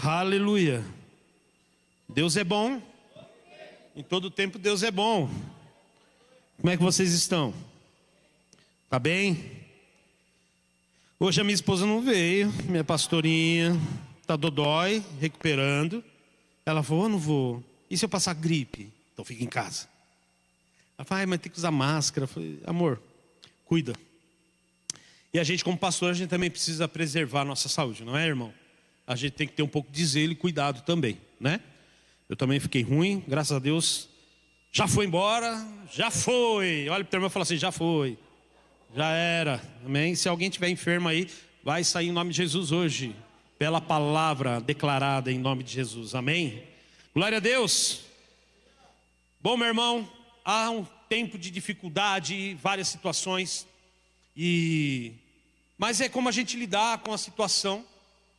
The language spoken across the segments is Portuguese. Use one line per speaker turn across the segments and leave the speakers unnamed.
Aleluia. Deus é bom. Em todo tempo Deus é bom. Como é que vocês estão? Tá bem? Hoje a minha esposa não veio. Minha pastorinha tá dodói, recuperando. Ela falou, eu não vou. E se eu passar gripe? Então fica em casa. Ela falou, mas tem que usar máscara. Eu falei, amor, cuida. E a gente como pastor, a gente também precisa preservar a nossa saúde, não é, irmão? A gente tem que ter um pouco de zelo e cuidado também, né? Eu também fiquei ruim, graças a Deus. Já foi embora, já foi. Olha para o teu irmão e fala assim, já foi. Já era, amém? Se alguém estiver enfermo aí, vai sair em nome de Jesus hoje. Pela palavra declarada em nome de Jesus, amém? Glória a Deus. Bom, meu irmão, há um tempo de dificuldade, várias situações. Mas é como a gente lidar com a situação,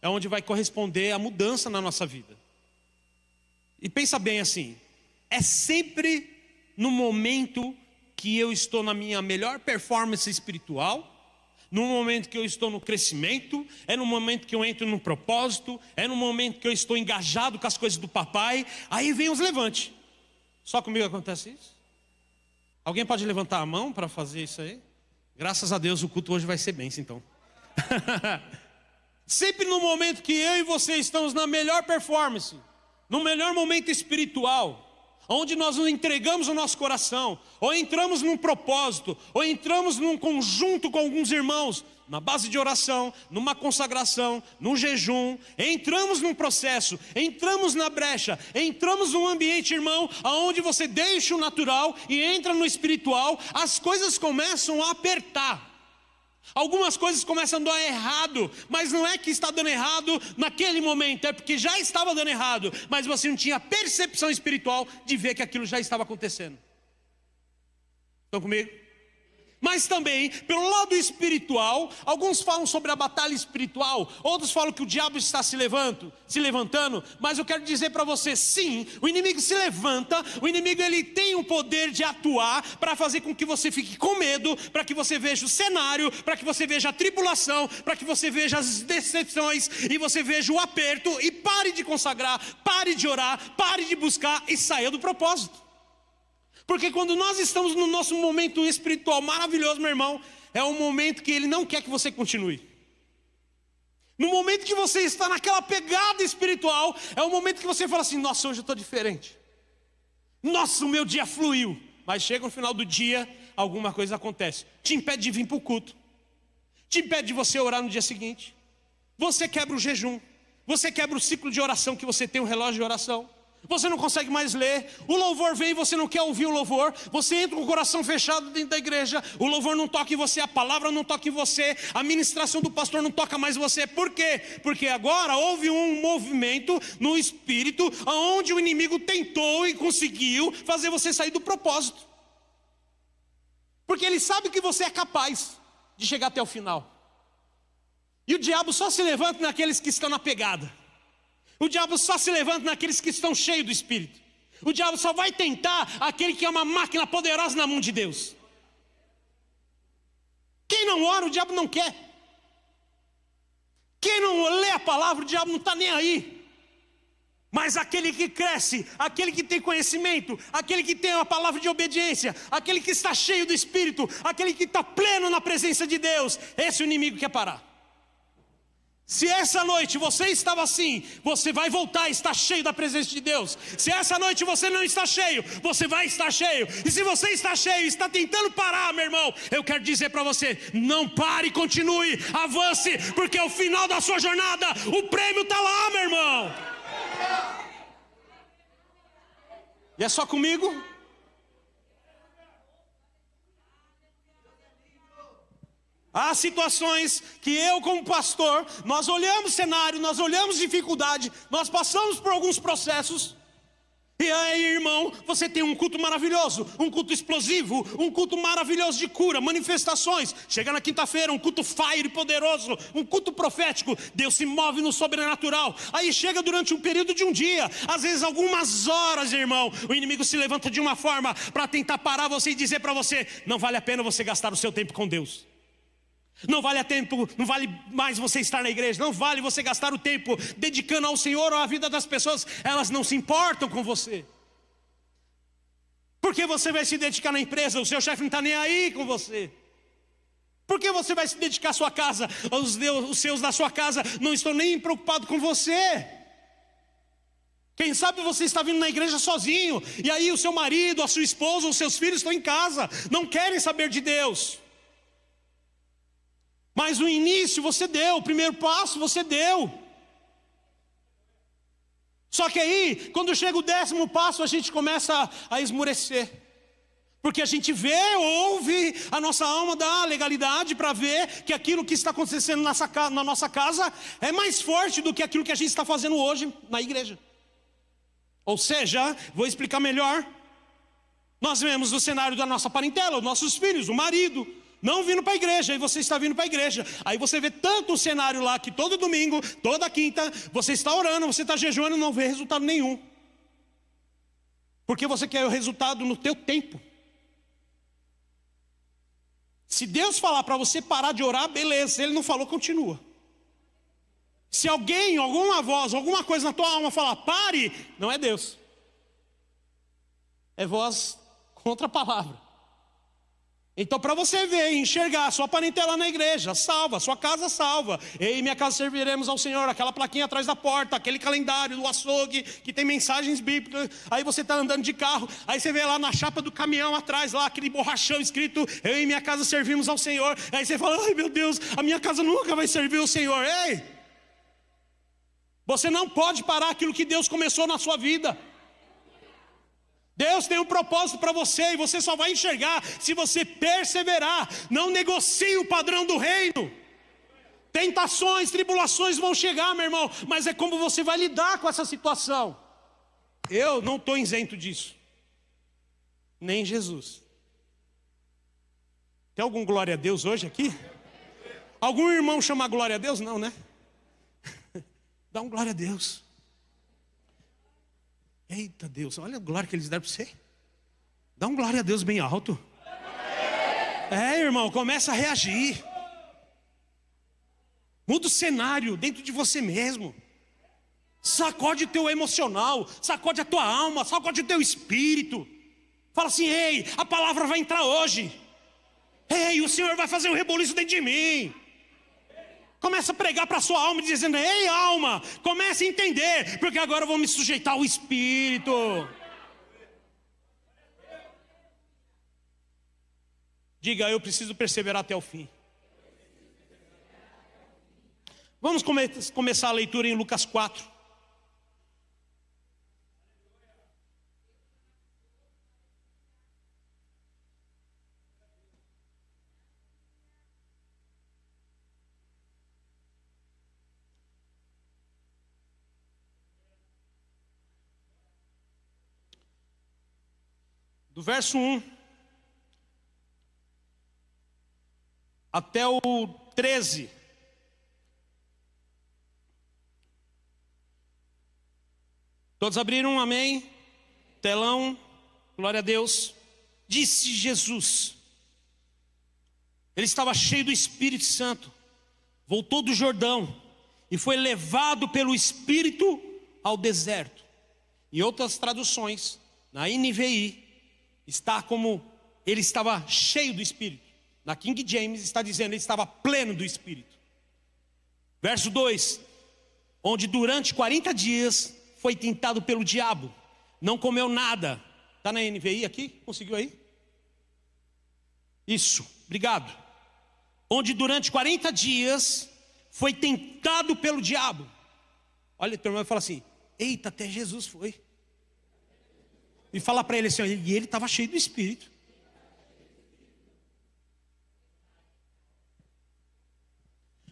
é onde vai corresponder a mudança na nossa vida. E pensa bem assim, é sempre no momento que eu estou na minha melhor performance espiritual, no momento que eu estou no crescimento, é no momento que eu entro no propósito, é no momento que eu estou engajado com as coisas do papai, aí vem os levantes. Só comigo acontece isso? Alguém pode levantar a mão para fazer isso aí? Graças a Deus o culto hoje vai ser bênção então. Sempre no momento que eu e você estamos na melhor performance, no melhor momento espiritual, onde nós nos entregamos o nosso coração, ou entramos num propósito, ou entramos num conjunto com alguns irmãos, na base de oração, numa consagração, num jejum, entramos num processo, entramos na brecha, entramos num ambiente, irmão, onde você deixa o natural e entra no espiritual, as coisas começam a apertar. Algumas coisas começam a dar errado, mas não é que está dando errado naquele momento, é porque já estava dando errado, mas você não tinha percepção espiritual de ver que aquilo já estava acontecendo. Estão comigo? Mas também, pelo lado espiritual, alguns falam sobre a batalha espiritual, outros falam que o diabo está se levantando, mas eu quero dizer para você, sim, o inimigo se levanta, o inimigo ele tem o poder de atuar para fazer com que você fique com medo, para que você veja o cenário, para que você veja a tribulação, para que você veja as decepções e você veja o aperto e pare de consagrar, pare de orar, pare de buscar e saia do propósito. Porque quando nós estamos no nosso momento espiritual maravilhoso, meu irmão, é um momento que ele não quer que você continue. No momento que você está naquela pegada espiritual, é o momento que você fala assim, nossa, hoje eu estou diferente. Nossa, o meu dia fluiu. Mas chega no final do dia, alguma coisa acontece. Te impede de vir para o culto. Te impede de você orar no dia seguinte. Você quebra o jejum. Você quebra o ciclo de oração que você tem, um relógio de oração. Você não consegue mais ler, o louvor vem e você não quer ouvir o louvor, você entra com o coração fechado dentro da igreja, o louvor não toca em você, a palavra não toca em você, a ministração do pastor não toca mais você. Por quê? Porque agora houve um movimento no espírito, onde o inimigo tentou e conseguiu fazer você sair do propósito. Porque ele sabe que você é capaz de chegar até o final. E o diabo só se levanta naqueles que estão na pegada. O diabo só se levanta naqueles que estão cheios do Espírito. O diabo só vai tentar aquele que é uma máquina poderosa na mão de Deus. Quem não ora, o diabo não quer. Quem não lê a palavra, o diabo não está nem aí. Mas aquele que cresce, aquele que tem conhecimento, aquele que tem uma palavra de obediência, aquele que está cheio do Espírito, aquele que está pleno na presença de Deus, esse o inimigo quer parar. Se essa noite você estava assim, você vai voltar a estar cheio da presença de Deus. Se essa noite você não está cheio, você vai estar cheio. E se você está cheio e está tentando parar, meu irmão, eu quero dizer para você, não pare, continue, avance, porque ao final da sua jornada, o prêmio está lá, meu irmão. E é só comigo? Há situações que eu como pastor, nós olhamos cenário, nós olhamos dificuldade, nós passamos por alguns processos. E aí, irmão, você tem um culto maravilhoso, um culto explosivo, um culto maravilhoso de cura, manifestações. Chega na quinta-feira, um culto fire poderoso, um culto profético. Deus se move no sobrenatural. Aí chega durante um período de um dia, às vezes algumas horas, irmão, o inimigo se levanta de uma forma para tentar parar você e dizer para você, não vale a pena você gastar o seu tempo com Deus. Não vale a tempo, não vale mais você estar na igreja, não vale você gastar o tempo dedicando ao Senhor ou à vida das pessoas, elas não se importam com você. Por que você vai se dedicar na empresa? O seu chefe não está nem aí com você. Por que você vai se dedicar à sua casa? Os seus da sua casa não estão nem preocupados com você. Quem sabe você está vindo na igreja sozinho, e aí o seu marido, a sua esposa, os seus filhos estão em casa, não querem saber de Deus. Mas o início você deu, o primeiro passo você deu. Só que aí, quando chega o 10º passo, a gente começa a esmurecer. Porque a gente vê, ouve, a nossa alma dá legalidade para ver que aquilo que está acontecendo na nossa casa é mais forte do que aquilo que a gente está fazendo hoje na igreja. Ou seja, vou explicar melhor. Nós vemos o cenário da nossa parentela, os nossos filhos, o marido, não vindo para a igreja, aí você está vindo para a igreja. Aí você vê tanto o cenário lá que todo domingo, toda quinta, você está orando, você está jejuando e não vê resultado nenhum. Porque você quer o resultado no teu tempo. Se Deus falar para você parar de orar, beleza. Se Ele não falou, continua. Se alguém, alguma voz, alguma coisa na tua alma falar, pare, não é Deus. É voz contra a palavra. Então, para você ver e enxergar, sua parentela na igreja, salva, sua casa salva. Ei, minha casa serviremos ao Senhor, aquela plaquinha atrás da porta, aquele calendário do açougue, que tem mensagens bíblicas. Aí você está andando de carro, aí você vê lá na chapa do caminhão atrás, lá aquele borrachão escrito, eu e minha casa servimos ao Senhor. Aí você fala, ai meu Deus, a minha casa nunca vai servir ao Senhor. Ei, você não pode parar aquilo que Deus começou na sua vida. Deus tem um propósito para você e você só vai enxergar se você perseverar. Não negocie o padrão do reino. Tentações, tribulações vão chegar, meu irmão, mas é como você vai lidar com essa situação. Eu não estou isento disso, nem Jesus. Tem algum glória a Deus hoje aqui? Algum irmão chama glória a Deus? Não, né? Dá um glória a Deus. Eita Deus, olha a glória que eles deram para você. Dá um glória a Deus bem alto. É, irmão, começa a reagir. Muda o cenário dentro de você mesmo. Sacode o teu emocional, sacode a tua alma, sacode o teu espírito. Fala assim, ei, a palavra vai entrar hoje. Ei, o Senhor vai fazer um reboliço dentro de mim. Começa a pregar para a sua alma, dizendo, ei alma, comece a entender, porque agora eu vou me sujeitar ao Espírito. Diga, eu preciso perseverar até o fim. Vamos começar a leitura em Lucas 4. Do verso 1 até o 13. Todos abriram, amém? Telão, glória a Deus. Disse Jesus, ele estava cheio do Espírito Santo, voltou do Jordão e foi levado pelo Espírito ao deserto. Em outras traduções, na NVI, está como ele estava cheio do Espírito. Na King James está dizendo ele estava pleno do Espírito. Verso 2, onde durante 40 dias foi tentado pelo diabo, não comeu nada. Está na NVI aqui? Conseguiu aí? Isso, obrigado. Onde durante 40 dias foi tentado pelo diabo. Olha, teu irmão fala assim, eita, até Jesus foi. E fala para ele assim, e ele estava cheio do Espírito.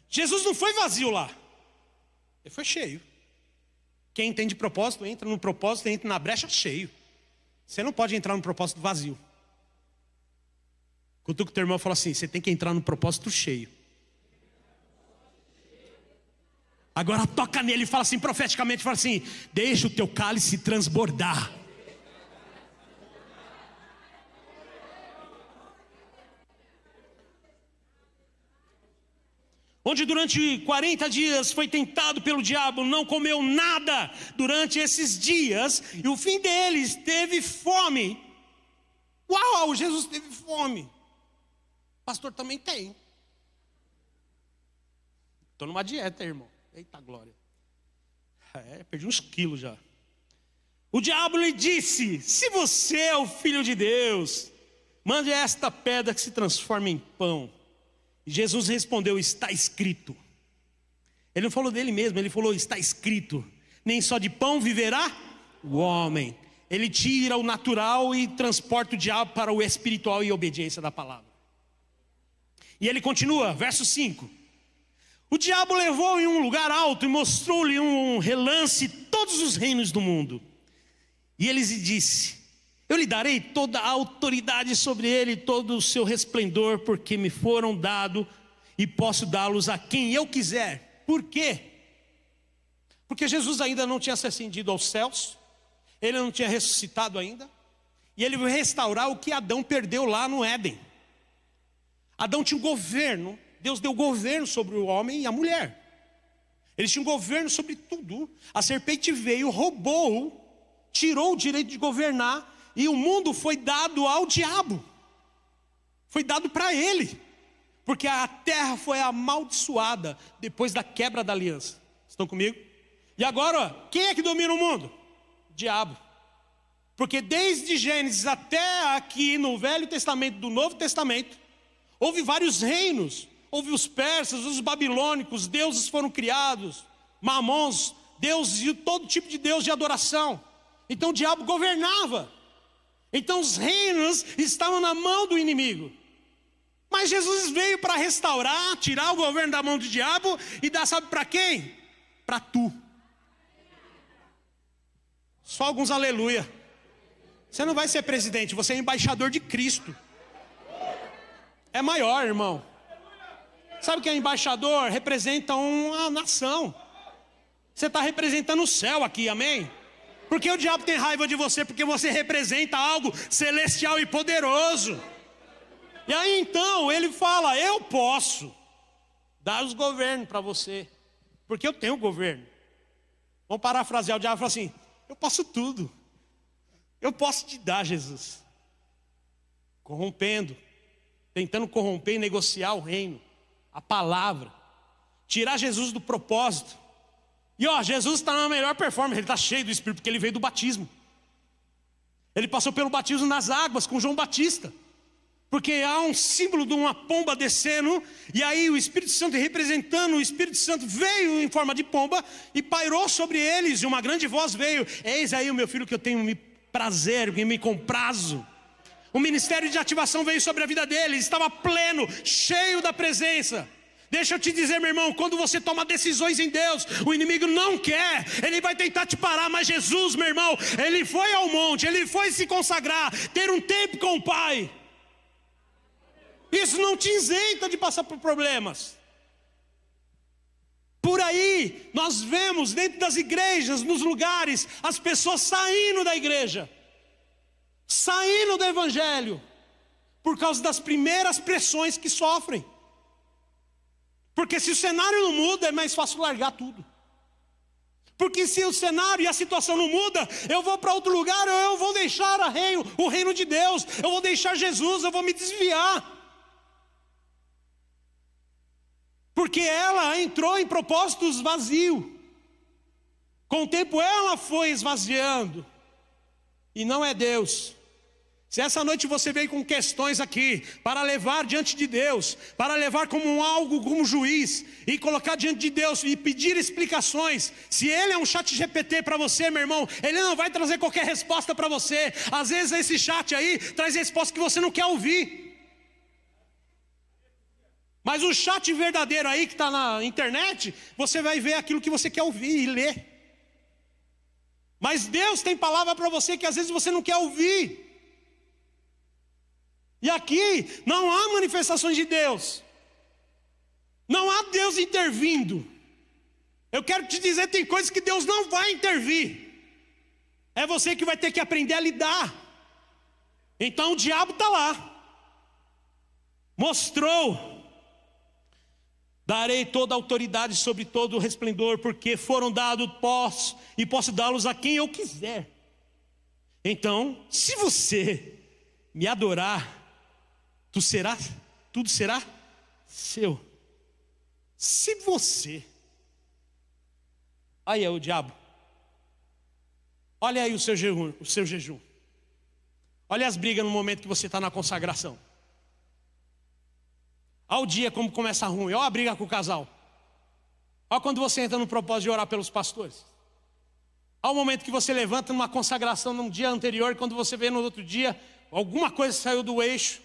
Jesus não foi vazio lá, ele foi cheio. Quem entende propósito, entra no propósito, entra na brecha cheio. Você não pode entrar no propósito vazio. Cutuca o teu irmão e fala assim, você tem que entrar no propósito cheio. Agora toca nele e fala assim, profeticamente, fala assim, deixa o teu cálice transbordar. onde durante 40 dias foi tentado pelo diabo, não comeu nada durante esses dias, e o fim deles teve fome. Uau, Jesus teve fome. O pastor também tem. Estou numa dieta, irmão. Eita glória. Perdi uns quilos já. O diabo lhe disse: se você é o filho de Deus, mande esta pedra que se transforme em pão. E Jesus respondeu: está escrito. Ele não falou dele mesmo, ele falou: está escrito. Nem só de pão viverá o homem. Ele tira o natural e transporta o diabo para o espiritual e obediência da palavra. E ele continua, verso 5. O diabo levou em um lugar alto e mostrou-lhe um relance todos os reinos do mundo. E ele lhe disse: eu lhe darei toda a autoridade sobre ele, todo o seu resplendor, porque me foram dados e posso dá-los a quem eu quiser. Por quê? Porque Jesus ainda não tinha se ascendido aos céus, ele não tinha ressuscitado ainda, e ele vai restaurar o que Adão perdeu lá no Éden. Adão tinha um governo, Deus deu governo sobre o homem e a mulher. Eles tinham governo sobre tudo. A serpente veio, roubou, tirou o direito de governar, e o mundo foi dado ao diabo. Foi dado para ele. Porque a terra foi amaldiçoada depois da quebra da aliança. Estão comigo? E agora, quem é que domina o mundo? O diabo. Porque desde Gênesis até aqui no Velho Testamento, do Novo Testamento, houve vários reinos. Houve os persas, os babilônicos, deuses foram criados, mamons, deuses e todo tipo de deus de adoração. Então o diabo governava. Então os reinos estavam na mão do inimigo. Mas Jesus veio para restaurar, tirar o governo da mão do diabo e dar, sabe para quem? Para tu. Só alguns aleluia. Você não vai ser presidente, você é embaixador de Cristo. É maior, irmão. Sabe o que é embaixador? Representa uma nação. Você está representando o céu aqui, amém? Por que o diabo tem raiva de você? Porque você representa algo celestial e poderoso. E aí então ele fala: eu posso dar os governos para você, porque eu tenho governo. Vamos parafrasear o diabo e falar assim: eu posso tudo. Eu posso te dar, Jesus. Corrompendo, tentando corromper e negociar o reino, a palavra, tirar Jesus do propósito. E Jesus está na melhor performance, ele está cheio do Espírito, porque ele veio do batismo. Ele passou pelo batismo nas águas com João Batista, porque há um símbolo de uma pomba descendo, e aí o Espírito Santo representando, o Espírito Santo veio em forma de pomba e pairou sobre eles, e uma grande voz veio: eis aí o meu filho que eu tenho prazer, que me comprazo. O ministério de ativação veio sobre a vida dele, ele estava pleno, cheio da presença. Deixa eu te dizer, meu irmão, quando você toma decisões em Deus, o inimigo não quer, ele vai tentar te parar, mas Jesus, meu irmão, ele foi ao monte, ele foi se consagrar, ter um tempo com o Pai. Isso não te isenta de passar por problemas. Por aí, nós vemos dentro das igrejas, nos lugares, as pessoas saindo da igreja, saindo do evangelho, por causa das primeiras pressões que sofrem. Porque se o cenário não muda, é mais fácil largar tudo. Porque se o cenário e a situação não muda, eu vou para outro lugar, eu vou deixar o reino de Deus, eu vou deixar Jesus, eu vou me desviar. Porque ela entrou em propósitos vazios. Com o tempo ela foi esvaziando. E não é Deus. Se essa noite você veio com questões aqui, para levar diante de Deus, para levar como algo, como juiz, e colocar diante de Deus e pedir explicações, se Ele é um chat GPT para você, meu irmão, Ele não vai trazer qualquer resposta para você. Às vezes esse chat aí traz resposta que você não quer ouvir. Mas o chat verdadeiro aí que está na internet, você vai ver aquilo que você quer ouvir e ler. Mas Deus tem palavra para você que às vezes você não quer ouvir. E aqui não há manifestações de Deus. Não há Deus intervindo. Eu quero te dizer, tem coisas que Deus não vai intervir. É você que vai ter que aprender a lidar. Então o diabo está lá. Mostrou Darei toda a autoridade sobre todo o resplendor, porque foram dados e posso dá-los a quem eu quiser. Então, se você me adorar, tudo será seu. Se você, aí é o diabo. Olha aí o seu jejum. Olha as brigas no momento que você está na consagração. Olha o dia como começa ruim. Olha a briga com o casal. Olha quando você entra no propósito de orar pelos pastores. Olha o momento que você levanta numa consagração num dia anterior, quando você vê no outro dia, alguma coisa saiu do eixo.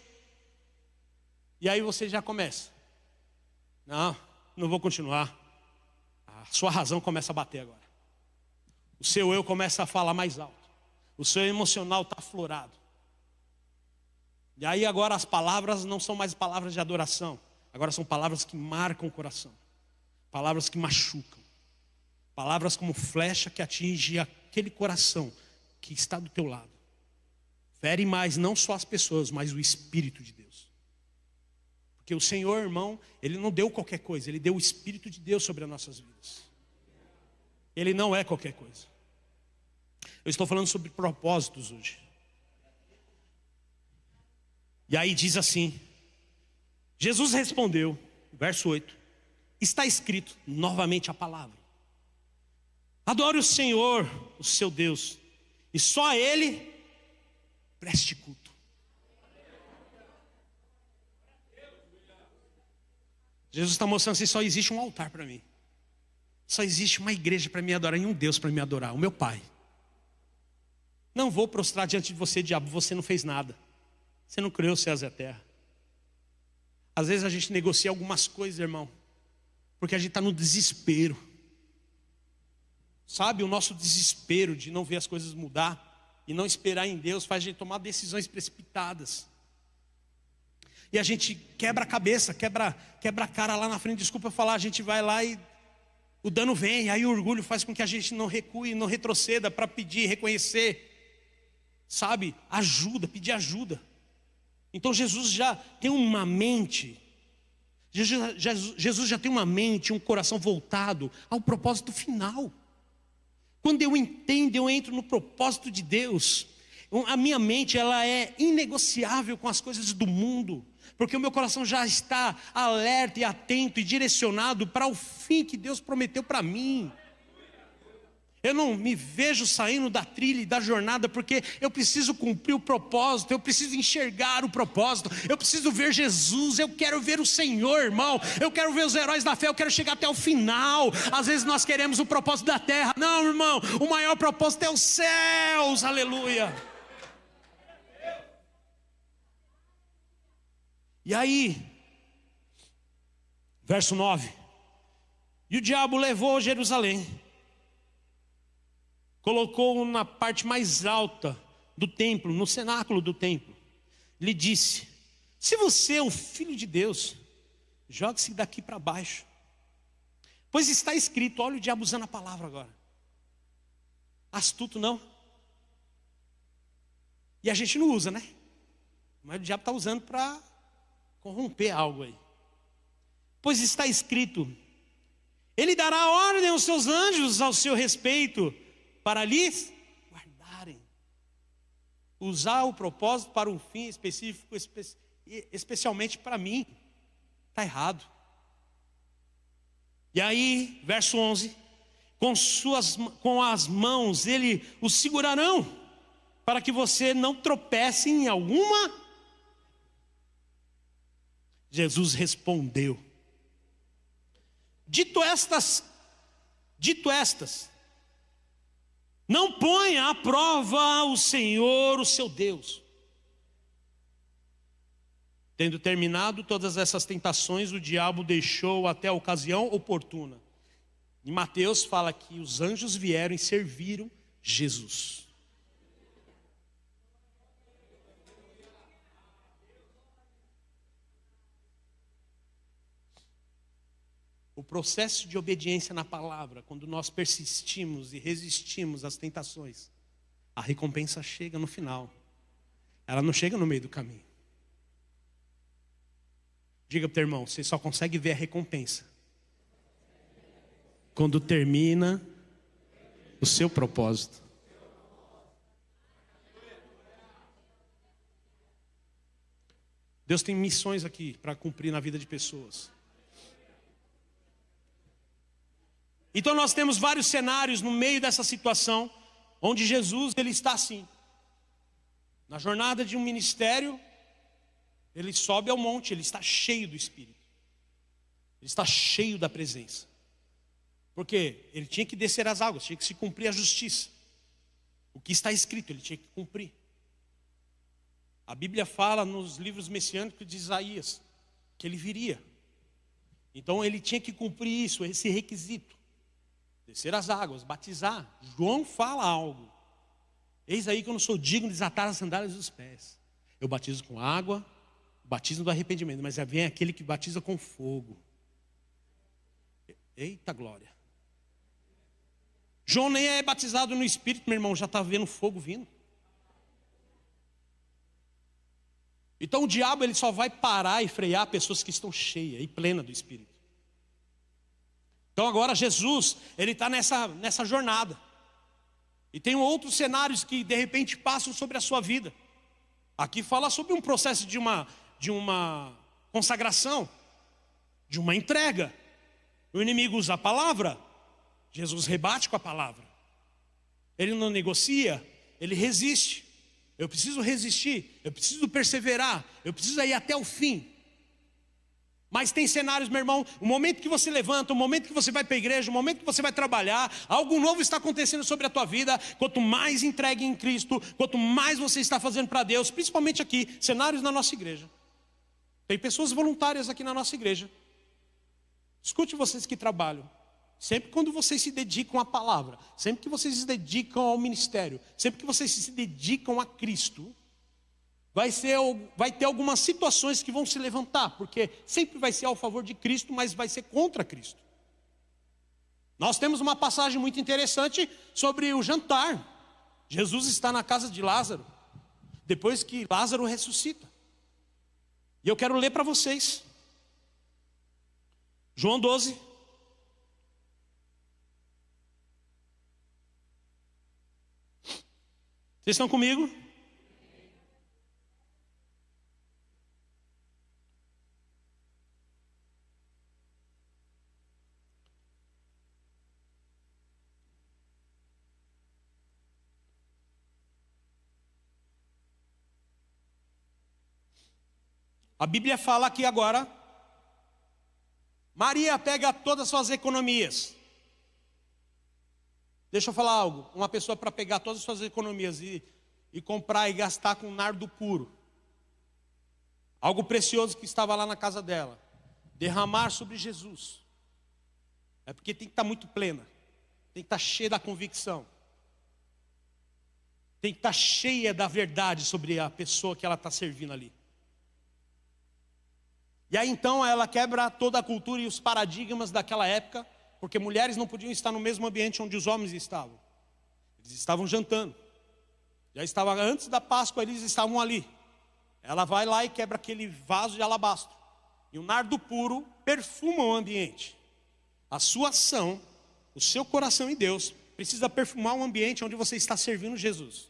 E aí você já começa. Não vou continuar. A sua razão começa a bater agora. O seu eu começa a falar mais alto. O seu emocional está aflorado. E aí agora as palavras não são mais palavras de adoração. Agora são palavras que marcam o coração. Palavras que machucam. Palavras como flecha que atinge aquele coração que está do teu lado. Fere mais não só as pessoas, mas o Espírito de Deus. Porque o Senhor, irmão, Ele não deu qualquer coisa. Ele deu o Espírito de Deus sobre as nossas vidas. Ele não é qualquer coisa. Eu estou falando sobre propósitos hoje. E aí diz assim: Jesus respondeu, verso 8: está escrito, novamente a palavra: adore o Senhor, o seu Deus, e só a Ele preste culto. Jesus está mostrando assim: só existe um altar para mim. Só existe uma igreja para me adorar e um Deus para me adorar, o meu Pai. Não vou prostrar diante de você, diabo, você não fez nada. Você não criou os céus e a terra. Às vezes a gente negocia algumas coisas, irmão, porque a gente está no desespero. Sabe, o nosso desespero de não ver as coisas mudar e não esperar em Deus faz a gente tomar decisões precipitadas. E a gente quebra a cabeça, quebra a cara lá na frente. Desculpa eu falar, a gente vai lá e o dano vem. Aí o orgulho faz com que a gente não recue, não retroceda para pedir, reconhecer. Sabe, ajuda, pedir ajuda. Então Jesus já tem uma mente, Jesus já tem uma mente, um coração voltado ao propósito final. Quando eu entendo, eu entro no propósito de Deus. A minha mente, ela é inegociável com as coisas do mundo, porque o meu coração já está alerta e atento e direcionado para o fim que Deus prometeu para mim. Eu não me vejo saindo da trilha e da jornada, porque eu preciso cumprir o propósito, eu preciso enxergar o propósito, eu preciso ver Jesus, eu quero ver o Senhor, irmão, eu quero ver os heróis da fé, eu quero chegar até o final. Às vezes nós queremos o propósito da terra. Não, irmão, o maior propósito é os céus, aleluia. E aí, verso 9: e o diabo levou Jerusalém, colocou-o na parte mais alta do templo, no cenáculo do templo. Lhe disse: se você é o Filho de Deus, jogue-se daqui para baixo. Pois está escrito, olha o diabo usando a palavra agora. Astuto não. E a gente não usa, né? Mas o diabo está usando para corromper algo aí. Pois está escrito, ele dará ordem aos seus anjos ao seu respeito, para lhes guardarem. Usar o propósito para um fim específico, especialmente para mim, está errado. E aí, verso 11: com as mãos ele o segurarão, para que você não tropece em alguma. Jesus respondeu: dito estas, não ponha à prova o Senhor, o seu Deus. Tendo terminado todas essas tentações, o diabo deixou até a ocasião oportuna. Em Mateus fala que os anjos vieram e serviram Jesus. O processo de obediência na palavra, quando nós persistimos e resistimos às tentações, a recompensa chega no final. Ela não chega no meio do caminho. Diga para o teu irmão, você só consegue ver a recompensa quando termina o seu propósito. Deus tem missões aqui para cumprir na vida de pessoas. Então nós temos vários cenários no meio dessa situação, onde Jesus ele está assim. Na jornada de um ministério, ele sobe ao monte, ele está cheio do Espírito. Ele está cheio da presença. Porque ele tinha que descer as águas, tinha que se cumprir a justiça. O que está escrito, ele tinha que cumprir. A Bíblia fala nos livros messiânicos de Isaías que ele viria. Então ele tinha que cumprir isso, esse requisito. Descer as águas, batizar. João fala algo. Eis aí que eu não sou digno de desatar as sandálias dos pés. Eu batizo com água, batismo do arrependimento, mas vem aquele que batiza com fogo. Eita glória. João nem é batizado no Espírito, meu irmão, já está vendo fogo vindo. Então o diabo ele só vai parar e frear pessoas que estão cheias e plenas do Espírito. Então agora Jesus, ele está nessa jornada. E tem outros cenários que de repente passam sobre a sua vida. Aqui fala sobre um processo de uma consagração, de uma entrega. O inimigo usa a palavra, Jesus rebate com a palavra. Ele não negocia, ele resiste. Eu preciso resistir, eu preciso perseverar, eu preciso ir até o fim. Mas tem cenários, meu irmão, o momento que você levanta, o momento que você vai para a igreja, o momento que você vai trabalhar, algo novo está acontecendo sobre a tua vida. Quanto mais entregue em Cristo, quanto mais você está fazendo para Deus, principalmente aqui, cenários na nossa igreja. Tem pessoas voluntárias aqui na nossa igreja. Escute vocês que trabalham. Sempre quando vocês se dedicam à palavra, sempre que vocês se dedicam ao ministério, sempre que vocês se dedicam a Cristo, vai ter algumas situações que vão se levantar, porque sempre vai ser ao favor de Cristo, mas vai ser contra Cristo. Nós temos uma passagem muito interessante sobre o jantar. Jesus está na casa de Lázaro, depois que Lázaro ressuscita. E eu quero ler para vocês. João 12. Vocês estão comigo? A Bíblia fala aqui agora, Maria pega todas as suas economias. Deixa eu falar algo, uma pessoa para pegar todas as suas economias e comprar e gastar com nardo puro, algo precioso que estava lá na casa dela, derramar sobre Jesus, é porque tem que estar muito plena, tem que estar cheia da convicção, tem que estar cheia da verdade sobre a pessoa que ela está servindo ali. E aí então ela quebra toda a cultura e os paradigmas daquela época, porque mulheres não podiam estar no mesmo ambiente onde os homens estavam. Eles estavam jantando. Já estava antes da Páscoa, eles estavam ali. Ela vai lá e quebra aquele vaso de alabastro. E o nardo puro perfuma o ambiente. A sua ação, o seu coração em Deus, precisa perfumar o ambiente onde você está servindo Jesus.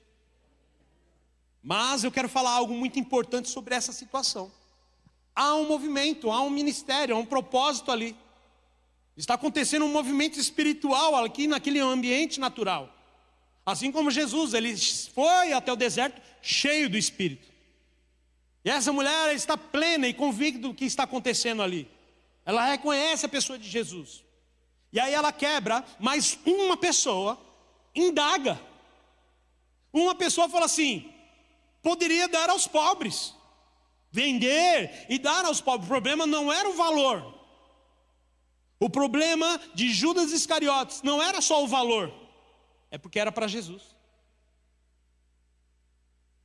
Mas eu quero falar algo muito importante sobre essa situação. Há um movimento, há um ministério, há um propósito ali. Está acontecendo um movimento espiritual aqui naquele ambiente natural. Assim como Jesus, ele foi até o deserto cheio do Espírito. E essa mulher está plena e convicta do que está acontecendo ali. Ela reconhece a pessoa de Jesus. E aí ela quebra, mas uma pessoa indaga. Uma pessoa fala assim, poderia dar aos pobres. Vender e dar aos pobres. O problema não era o valor. O problema de Judas Iscariotes não era só o valor. É porque era para Jesus.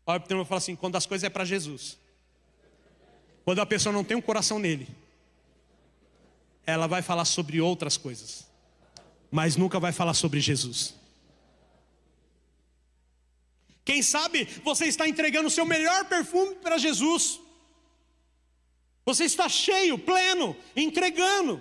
Olha, o termo fala assim, quando as coisas é para Jesus. Quando a pessoa não tem um coração nele, ela vai falar sobre outras coisas, mas nunca vai falar sobre Jesus. Quem sabe você está entregando o seu melhor perfume para Jesus. Você está cheio, pleno, entregando.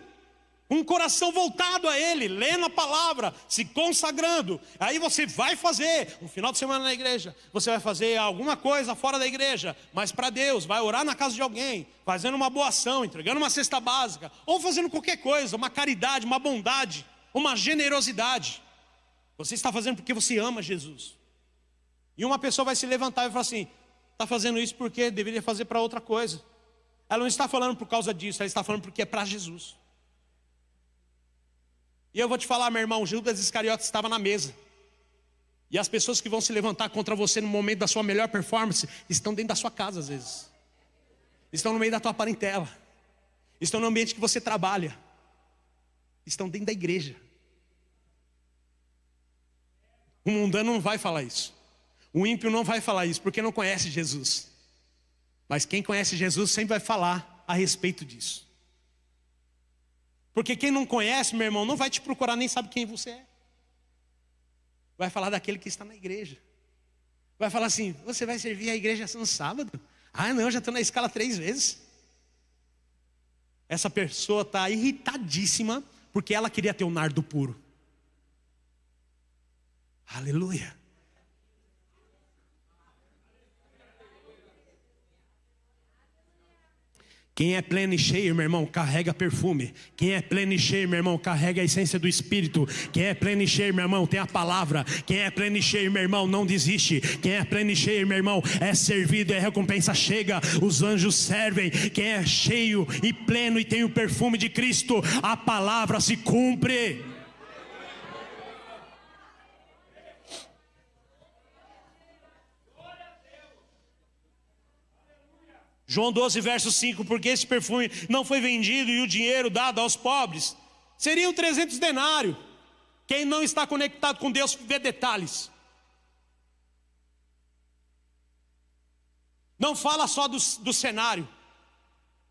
um coração voltado a Ele, lendo a palavra, se consagrando. Aí você vai fazer um final de semana na igreja, você vai fazer alguma coisa fora da igreja, mas para Deus, vai orar na casa de alguém, fazendo uma boa ação, entregando uma cesta básica, ou fazendo qualquer coisa, uma caridade, uma bondade, uma generosidade. Você está fazendo porque você ama Jesus. E uma pessoa vai se levantar e falar assim: está fazendo isso porque deveria fazer para outra coisa. Ela não está falando por causa disso, ela está falando porque é para Jesus. E eu vou te falar, meu irmão, Judas Iscariotes estava na mesa. E as pessoas que vão se levantar contra você no momento da sua melhor performance estão dentro da sua casa às vezes. Estão no meio da tua parentela. Estão no ambiente que você trabalha. Estão dentro da igreja. O mundano não vai falar isso. O ímpio não vai falar isso porque não conhece Jesus. Mas quem conhece Jesus sempre vai falar a respeito disso. Porque quem não conhece, meu irmão, não vai te procurar, nem sabe quem você é. Vai falar daquele que está na igreja. Vai falar assim: você vai servir a igreja no sábado? Ah, não, já estou na escala 3 vezes. Essa pessoa está irritadíssima porque ela queria ter um nardo puro. Aleluia. Quem é pleno e cheio, meu irmão, carrega perfume. Quem é pleno e cheio, meu irmão, carrega a essência do Espírito. Quem é pleno e cheio, meu irmão, tem a palavra. Quem é pleno e cheio, meu irmão, não desiste. Quem é pleno e cheio, meu irmão, é servido e a recompensa chega. Os anjos servem. Quem é cheio e pleno e tem o perfume de Cristo, a palavra se cumpre. João 12, verso 5, porque esse perfume não foi vendido e o dinheiro dado aos pobres, seriam 300 denários. Quem não está conectado com Deus vê detalhes. Não fala só do cenário,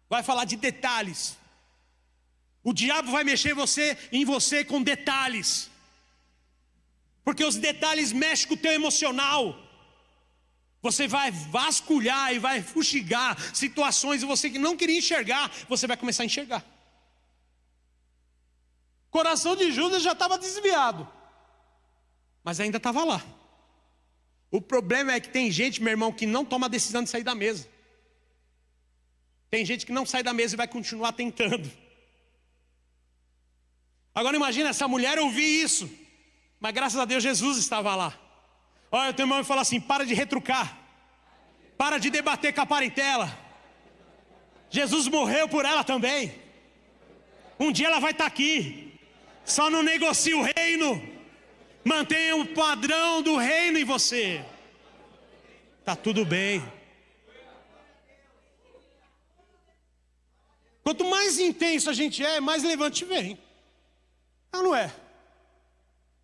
vai falar de detalhes. O diabo vai mexer em você com detalhes, porque os detalhes mexem com o teu emocional. Você vai vasculhar e vai fustigar situações, e você que não queria enxergar, você vai começar a enxergar. O coração de Judas já estava desviado, mas ainda estava lá. O problema é que tem gente, meu irmão, que não toma a decisão de sair da mesa. Tem gente que não sai da mesa e vai continuar tentando. Agora imagina essa mulher ouvir isso, mas graças a Deus Jesus estava lá. Olha, o teu irmão fala assim: para de retrucar, para de debater com a parentela. Jesus morreu por ela também. Um dia ela vai estar aqui. Só não negocie o reino. Mantenha o padrão do reino em você. Está tudo bem. Quanto mais intenso a gente é, mais levante vem. Não é?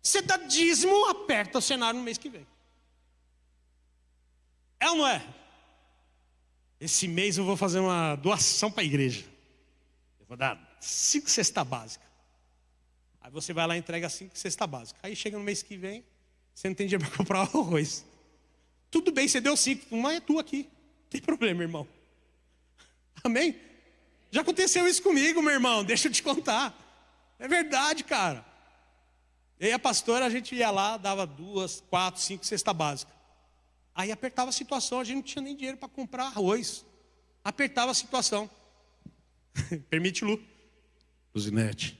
Você dá dízimo, aperta o cenário no mês que vem. É ou não é? Esse mês eu vou fazer uma doação para a igreja. Eu vou dar 5 cestas básicas. Aí você vai lá e entrega 5 cestas básicas. Aí chega no mês que vem, você não tem dinheiro para comprar arroz. Tudo bem, você deu 5, uma é tua aqui. Não tem problema, irmão. Amém? Já aconteceu isso comigo, meu irmão. Deixa eu te contar. É verdade, cara. E aí a pastora, a gente ia lá, dava 2, 4, 5 cestas básicas. Aí apertava a situação, a gente não tinha nem dinheiro para comprar arroz. Apertava a situação. Permite, Lu? Luzinete,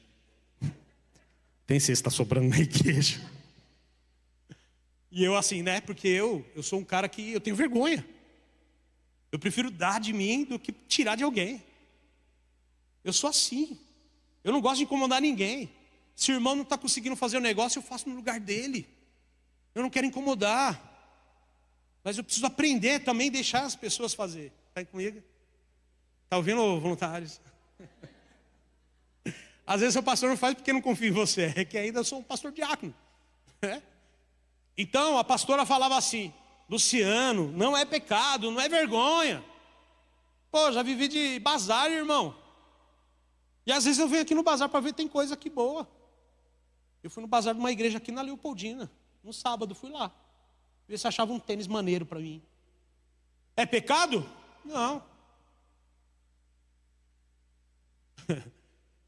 tem cesta sobrando na igreja. E eu assim, né? Porque eu sou um cara que eu tenho vergonha. Eu prefiro dar de mim do que tirar de alguém. Eu sou assim. Eu não gosto de incomodar ninguém. Se o irmão não está conseguindo fazer o negócio, eu faço no lugar dele. Eu não quero incomodar. Mas eu preciso aprender também, deixar as pessoas fazer. Está aí comigo? Está ouvindo, voluntários? Às vezes o pastor não faz porque não confia em você. É que ainda eu sou um pastor diácono. Então a pastora falava assim: Luciano, não é pecado, não é vergonha. Pô, já vivi de bazar, irmão. E às vezes eu venho aqui no bazar para ver tem coisa aqui boa. Eu fui no bazar de uma igreja aqui na Leopoldina. No sábado fui lá. Ver se achava um tênis maneiro para mim. É pecado? Não.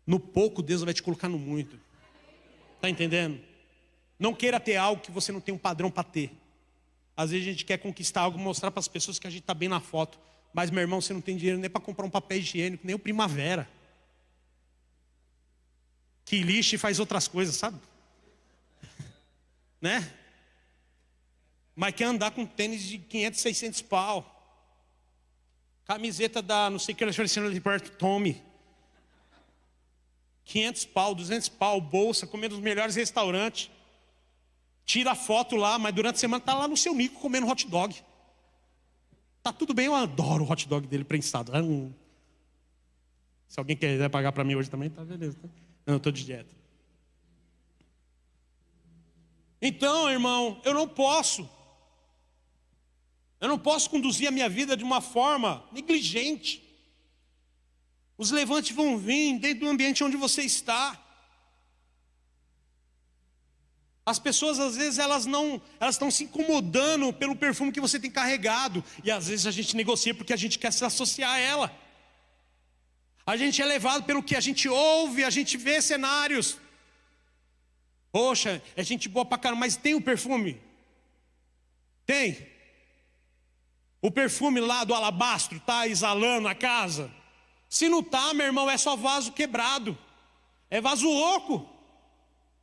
No pouco, Deus vai te colocar no muito. Está entendendo? Não queira ter algo que você não tem um padrão para ter. Às vezes a gente quer conquistar algo, mostrar para as pessoas que a gente está bem na foto. Mas, meu irmão, você não tem dinheiro nem para comprar um papel higiênico, nem o Primavera. Que lixa e faz outras coisas, sabe? Né? Mas quer andar com tênis de 500, 600 pau. Camiseta da, não sei o que, oferecendo de perto, Tommy. 500 pau, 200 pau, bolsa, comendo nos melhores restaurantes. Tira a foto lá, mas durante a semana tá lá no seu mico comendo hot dog. Tá tudo bem, eu adoro o hot dog dele prensado. Se alguém quiser pagar para mim hoje também, tá beleza. Tá? Não, eu tô de dieta. Então, irmão, eu não posso conduzir a minha vida de uma forma negligente. Os levantes vão vir dentro do ambiente onde você está. As pessoas, às vezes, elas estão se incomodando pelo perfume que você tem carregado. E às vezes a gente negocia porque a gente quer se associar a ela. A gente é levado pelo que a gente ouve, a gente vê cenários. Poxa, é gente boa pra caramba, mas tem o perfume? Tem. O perfume lá do alabastro está exalando a casa? Se não está, meu irmão, é só vaso quebrado. É vaso oco.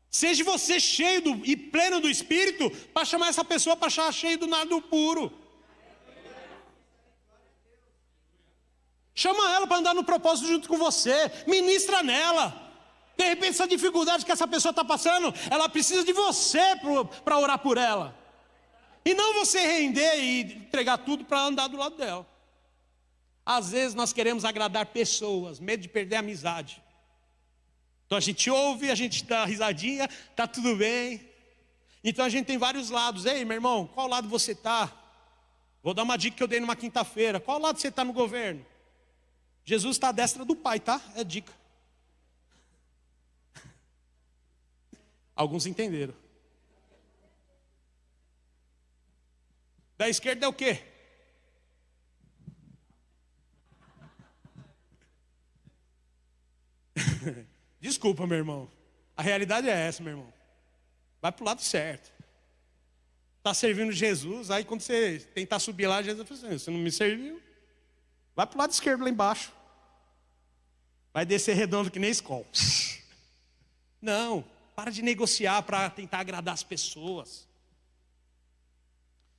Seja você cheio e pleno do Espírito para chamar essa pessoa para achar cheio do nada puro. Chama ela para andar no propósito junto com você. Ministra nela. De repente essa dificuldade que essa pessoa está passando, ela precisa de você para orar por ela. E não você render e entregar tudo para andar do lado dela. Às vezes nós queremos agradar pessoas, medo de perder a amizade. Então a gente ouve, a gente dá risadinha, tá tudo bem. Então a gente tem vários lados. Ei, meu irmão, qual lado você está? Vou dar uma dica que eu dei numa quinta-feira. Qual lado você está no governo? Jesus está à destra do Pai, tá? É dica. Alguns entenderam. Da esquerda é o quê? Desculpa, meu irmão. A realidade é essa, meu irmão. Vai para o lado certo. Está servindo Jesus, aí quando você tentar subir lá, Jesus fala assim, você não me serviu? Vai para o lado esquerdo lá embaixo. Vai descer redondo que nem escola. Não, para de negociar para tentar agradar as pessoas.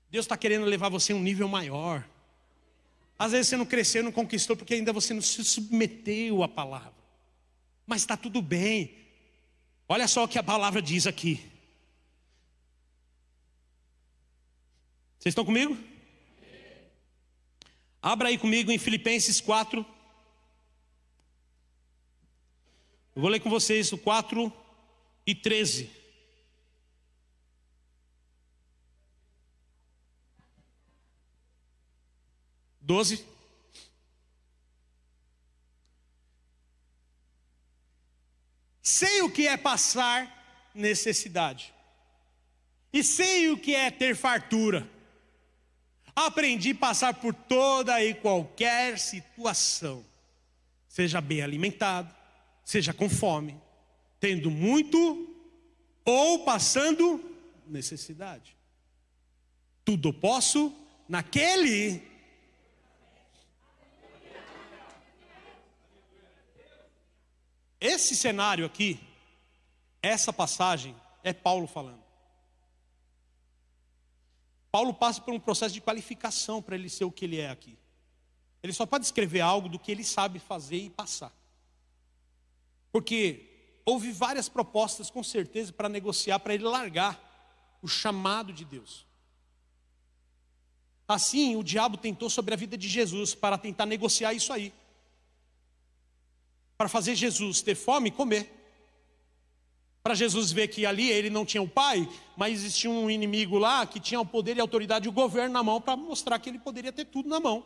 Deus está querendo levar você a um nível maior. Às vezes você não cresceu, não conquistou, porque ainda você não se submeteu à palavra. Mas está tudo bem. Olha só o que a palavra diz aqui. Vocês estão comigo? Abra aí comigo em Filipenses 4. Eu vou ler com vocês o 4 e 13. Doze. Sei o que é passar necessidade, e sei o que é ter fartura. Aprendi a passar por toda e qualquer situação, seja bem alimentado, seja com fome, tendo muito ou passando necessidade. Tudo posso naquele. Esse cenário aqui, essa passagem, é Paulo falando. Paulo passa por um processo de qualificação para ele ser o que ele é aqui. Ele só pode escrever algo do que ele sabe fazer e passar. Porque houve várias propostas, com certeza, para negociar, para ele largar o chamado de Deus. Assim, o diabo tentou sobre a vida de Jesus para tentar negociar isso aí. Para fazer Jesus ter fome e comer. Para Jesus ver que ali ele não tinha o Pai, mas existia um inimigo lá que tinha o poder e a autoridade e o governo na mão, para mostrar que ele poderia ter tudo na mão.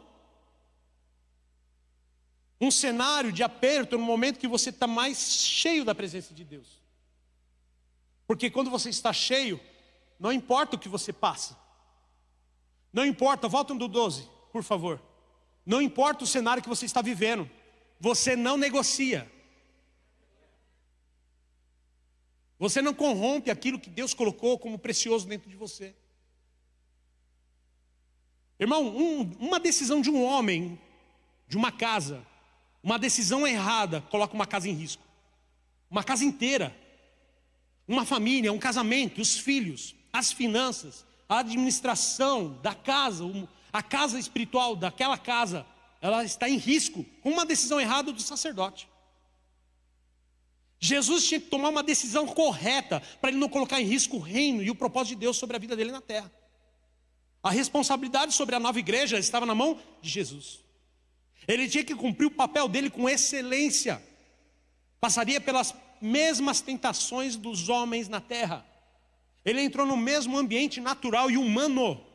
Um cenário de aperto no momento que você está mais cheio da presença de Deus. Porque quando você está cheio, não importa o que você passa. Não importa, volta do 12, por favor. Não importa o cenário que você está vivendo. Você não negocia. Você não corrompe aquilo que Deus colocou como precioso dentro de você. Irmão, uma decisão de um homem, de uma casa, uma decisão errada, coloca uma casa em risco. Uma casa inteira. Uma família, um casamento, os filhos, as finanças, a administração da casa, a casa espiritual daquela casa, ela está em risco com uma decisão errada do sacerdote. Jesus tinha que tomar uma decisão correta para ele não colocar em risco o reino e o propósito de Deus sobre a vida dele na terra. A responsabilidade sobre a nova igreja estava na mão de Jesus. Ele tinha que cumprir o papel dele com excelência. Passaria pelas mesmas tentações dos homens na terra. Ele entrou no mesmo ambiente natural e humano.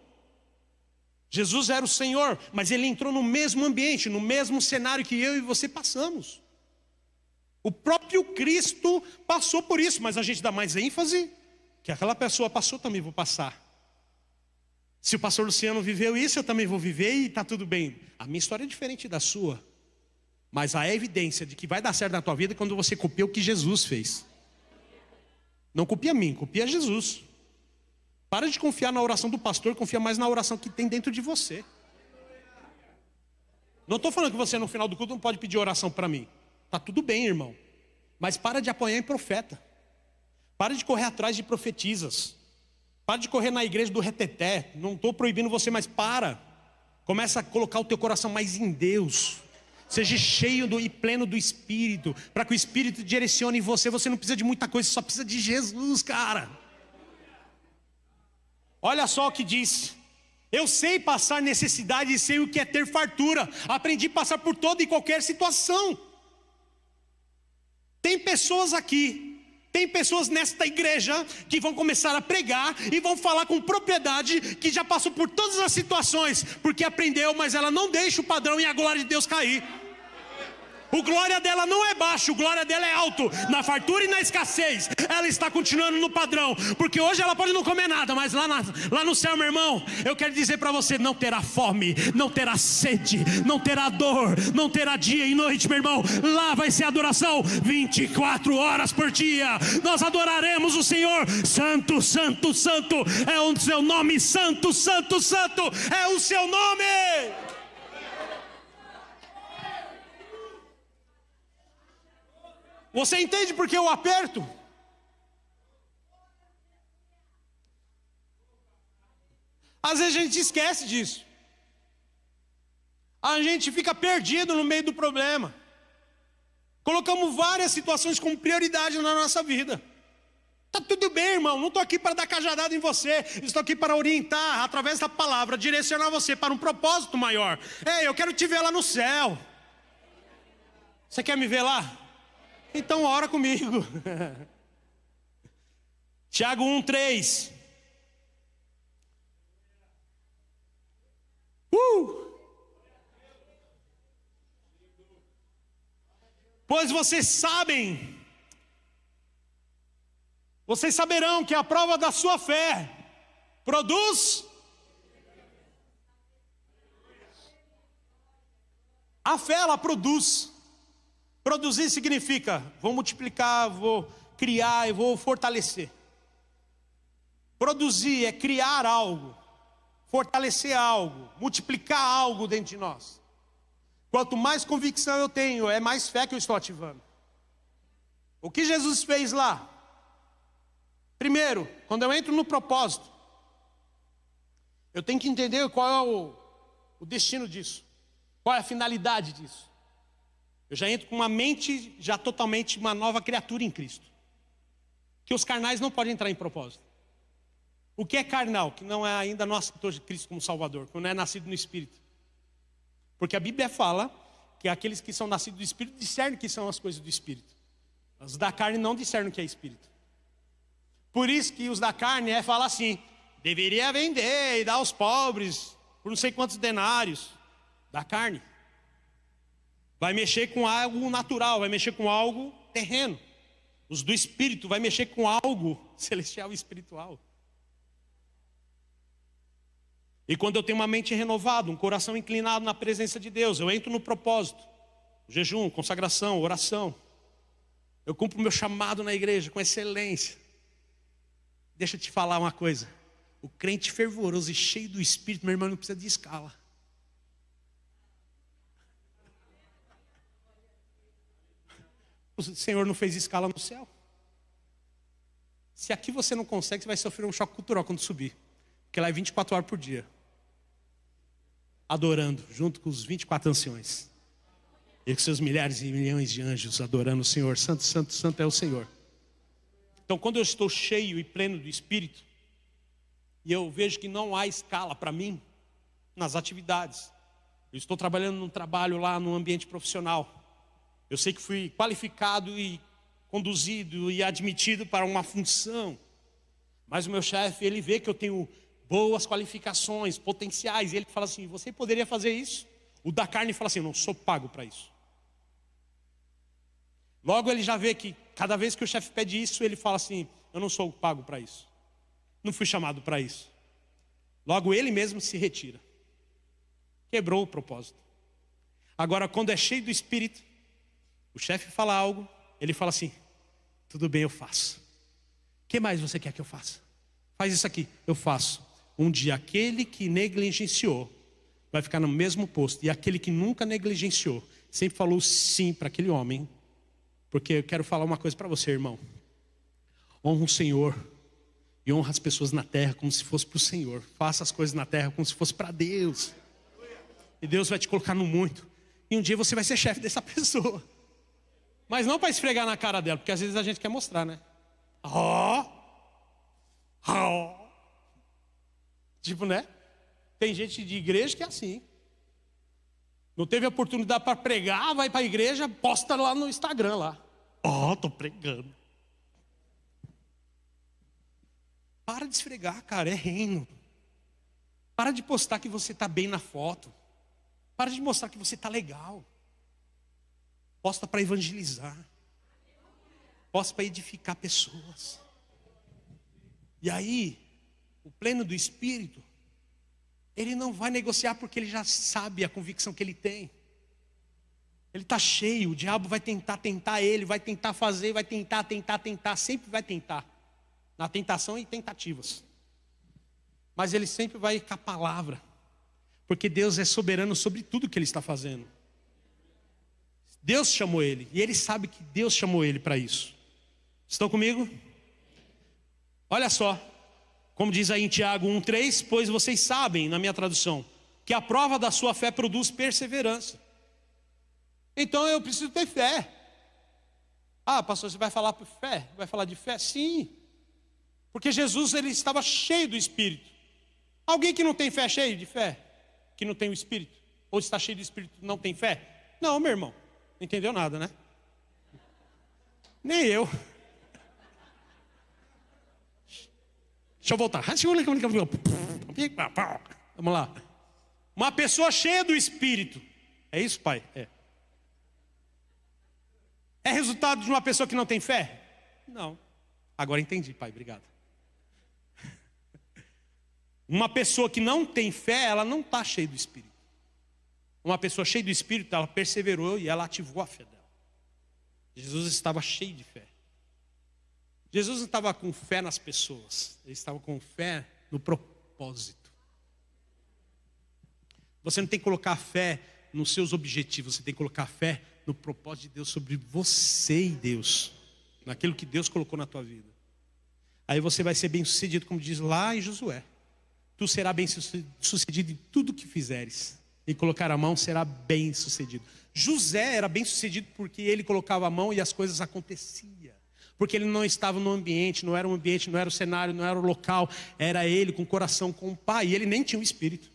Jesus era o Senhor, mas ele entrou no mesmo ambiente, no mesmo cenário que eu e você passamos. O próprio Cristo passou por isso, mas a gente dá mais ênfase que aquela pessoa passou, também vou passar. Se o pastor Luciano viveu isso, eu também vou viver e está tudo bem. A minha história é diferente da sua, mas há evidência de que vai dar certo na tua vida quando você copia o que Jesus fez. Não copia a mim, copia Jesus. Para de confiar na oração do pastor, confia mais na oração que tem dentro de você. Não estou falando que você no final do culto não pode pedir oração para mim. Está tudo bem, irmão. Mas para de apoiar em profeta. Para de correr atrás de profetisas. Para de correr na igreja do reteté. Não estou proibindo você, mas para. Começa a colocar o teu coração mais em Deus. Seja cheio e pleno do Espírito. Para que o Espírito direcione você. Você não precisa de muita coisa, só precisa de Jesus, cara. Olha só o que diz. Eu sei passar necessidade e sei o que é ter fartura. Aprendi a passar por toda e qualquer situação. Tem pessoas aqui, tem pessoas nesta igreja que vão começar a pregar e vão falar com propriedade que já passou por todas as situações, porque aprendeu, mas ela não deixa o padrão e a glória de Deus cair. O glória dela não é baixo, o glória dela é alto. Na fartura e na escassez, ela está continuando no padrão. Porque hoje ela pode não comer nada, mas lá no céu, meu irmão, eu quero dizer para você, não terá fome, não terá sede, não terá dor, não terá dia e noite, meu irmão. Lá vai ser adoração 24 horas por dia. Nós adoraremos o Senhor. Santo, santo, santo é o seu nome. Santo, santo, santo é o seu nome. Você entende por que eu aperto? Às vezes a gente esquece disso. A gente fica perdido no meio do problema. Colocamos várias situações como prioridade na nossa vida. Está tudo bem, irmão, não estou aqui para dar cajadada em você. Estou aqui para orientar, através da palavra, direcionar você para um propósito maior. Ei, eu quero te ver lá no céu. Você quer me ver lá? Então ora comigo. Tiago 1:3. Pois vocês saberão que a prova da sua fé produz. A fé, ela produz. Produzir significa, vou multiplicar, vou criar, eu vou fortalecer. Produzir é criar algo, fortalecer algo, multiplicar algo dentro de nós. Quanto mais convicção eu tenho, é mais fé que eu estou ativando. O que Jesus fez lá? Primeiro, quando eu entro no propósito, eu tenho que entender qual é o destino disso, qual é a finalidade disso. Eu já entro com uma mente já totalmente uma nova criatura em Cristo. Que os carnais não podem entrar em propósito. O que é carnal? Que não é ainda não aceitou Cristo como Salvador, que não é nascido no Espírito. Porque a Bíblia fala que aqueles que são nascidos do Espírito discernem que são as coisas do Espírito. Os da carne não discernem o que é Espírito. Por isso que os da carne falar assim, deveria vender e dar aos pobres por não sei quantos denários. Da carne. Vai mexer com algo natural, vai mexer com algo terreno. Os do Espírito vai mexer com algo celestial e espiritual. E quando eu tenho uma mente renovada, um coração inclinado na presença de Deus, eu entro no propósito. Jejum, consagração, oração. Eu cumpro o meu chamado na igreja com excelência. Deixa eu te falar uma coisa. O crente fervoroso e cheio do Espírito, meu irmão, não precisa de escala. O Senhor não fez escala no céu. Se aqui você não consegue, você vai sofrer um choque cultural quando subir. Porque lá é 24 horas por dia. Adorando, junto com os 24 anciões. E com seus milhares e milhões de anjos adorando o Senhor. Santo, santo, santo é o Senhor. Então quando eu estou cheio e pleno do Espírito, e eu vejo que não há escala para mim nas atividades. Eu estou trabalhando num trabalho lá no ambiente profissional. Eu sei que fui qualificado e conduzido e admitido para uma função. Mas o meu chefe, ele vê que eu tenho boas qualificações, potenciais. E ele fala assim, você poderia fazer isso? O da carne fala assim, eu não sou pago para isso. Logo ele já vê que cada vez que o chefe pede isso, ele fala assim, eu não sou pago para isso. Não fui chamado para isso. Logo ele mesmo se retira. Quebrou o propósito. Agora quando é cheio do Espírito, o chefe fala algo, ele fala assim, tudo bem, eu faço. O que mais você quer que eu faça? Faz isso aqui, eu faço. Um dia aquele que negligenciou vai ficar no mesmo posto. E aquele que nunca negligenciou, sempre falou sim para aquele homem. Porque eu quero falar uma coisa para você, irmão. Honra o Senhor e honra as pessoas na terra como se fosse para o Senhor. Faça as coisas na terra como se fosse para Deus. E Deus vai te colocar no muito. E um dia você vai ser chefe dessa pessoa. Mas não para esfregar na cara dela, porque às vezes a gente quer mostrar, né? Tipo, né? Tem gente de igreja que é assim. Não teve oportunidade para pregar, vai para a igreja, posta lá no Instagram lá. Tô pregando. Para de esfregar, cara, é reino. Para de postar que você está bem na foto. Para de mostrar que você está legal. Posta para evangelizar. Posta para edificar pessoas. E aí, o pleno do Espírito, ele não vai negociar porque ele já sabe a convicção que ele tem. Ele está cheio, o diabo vai tentar ele, vai tentar fazer, vai tentar, sempre vai tentar. Na tentação e tentativas. Mas ele sempre vai com a palavra. Porque Deus é soberano sobre tudo que ele está fazendo. Deus chamou ele, e ele sabe que Deus chamou ele para isso. Estão comigo? Olha só, como diz aí em Tiago 1,3, pois vocês sabem, na minha tradução, que a prova da sua fé produz perseverança. Então eu preciso ter fé. Pastor, você vai falar de fé? Vai falar de fé? Sim. Porque Jesus, ele estava cheio do Espírito. Alguém que não tem fé, cheio de fé? Que não tem o Espírito? Ou está cheio do Espírito e não tem fé? Não, meu irmão. Não entendeu nada, né? Nem eu. Deixa eu voltar. Vamos lá. Uma pessoa cheia do Espírito. É isso, pai? É. É resultado de uma pessoa que não tem fé? Não. Agora entendi, pai. Obrigado. Uma pessoa que não tem fé, ela não está cheia do Espírito. Uma pessoa cheia do Espírito, ela perseverou e ela ativou a fé dela. Jesus estava cheio de fé. Jesus não estava com fé nas pessoas. Ele estava com fé no propósito. Você não tem que colocar fé nos seus objetivos. Você tem que colocar fé no propósito de Deus sobre você e Deus. Naquilo que Deus colocou na tua vida. Aí você vai ser bem sucedido, como diz lá em Josué. Tu serás bem sucedido em tudo que fizeres. E colocar a mão será bem sucedido. José era bem sucedido porque ele colocava a mão e as coisas aconteciam. Porque ele não estava no ambiente, não era um ambiente, não era o cenário, não era o local. Era ele com o coração com o pai. E ele nem tinha um espírito.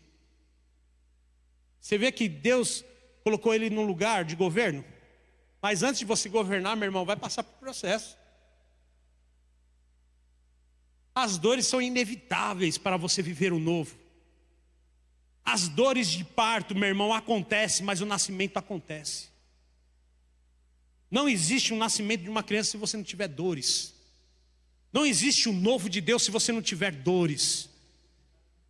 Você vê que Deus colocou ele num lugar de governo. Mas antes de você governar, meu irmão, vai passar por processo. As dores são inevitáveis para você viver o novo. As dores de parto, meu irmão, acontecem, mas o nascimento acontece. Não existe um nascimento de uma criança se você não tiver dores. Não existe um novo de Deus se você não tiver dores.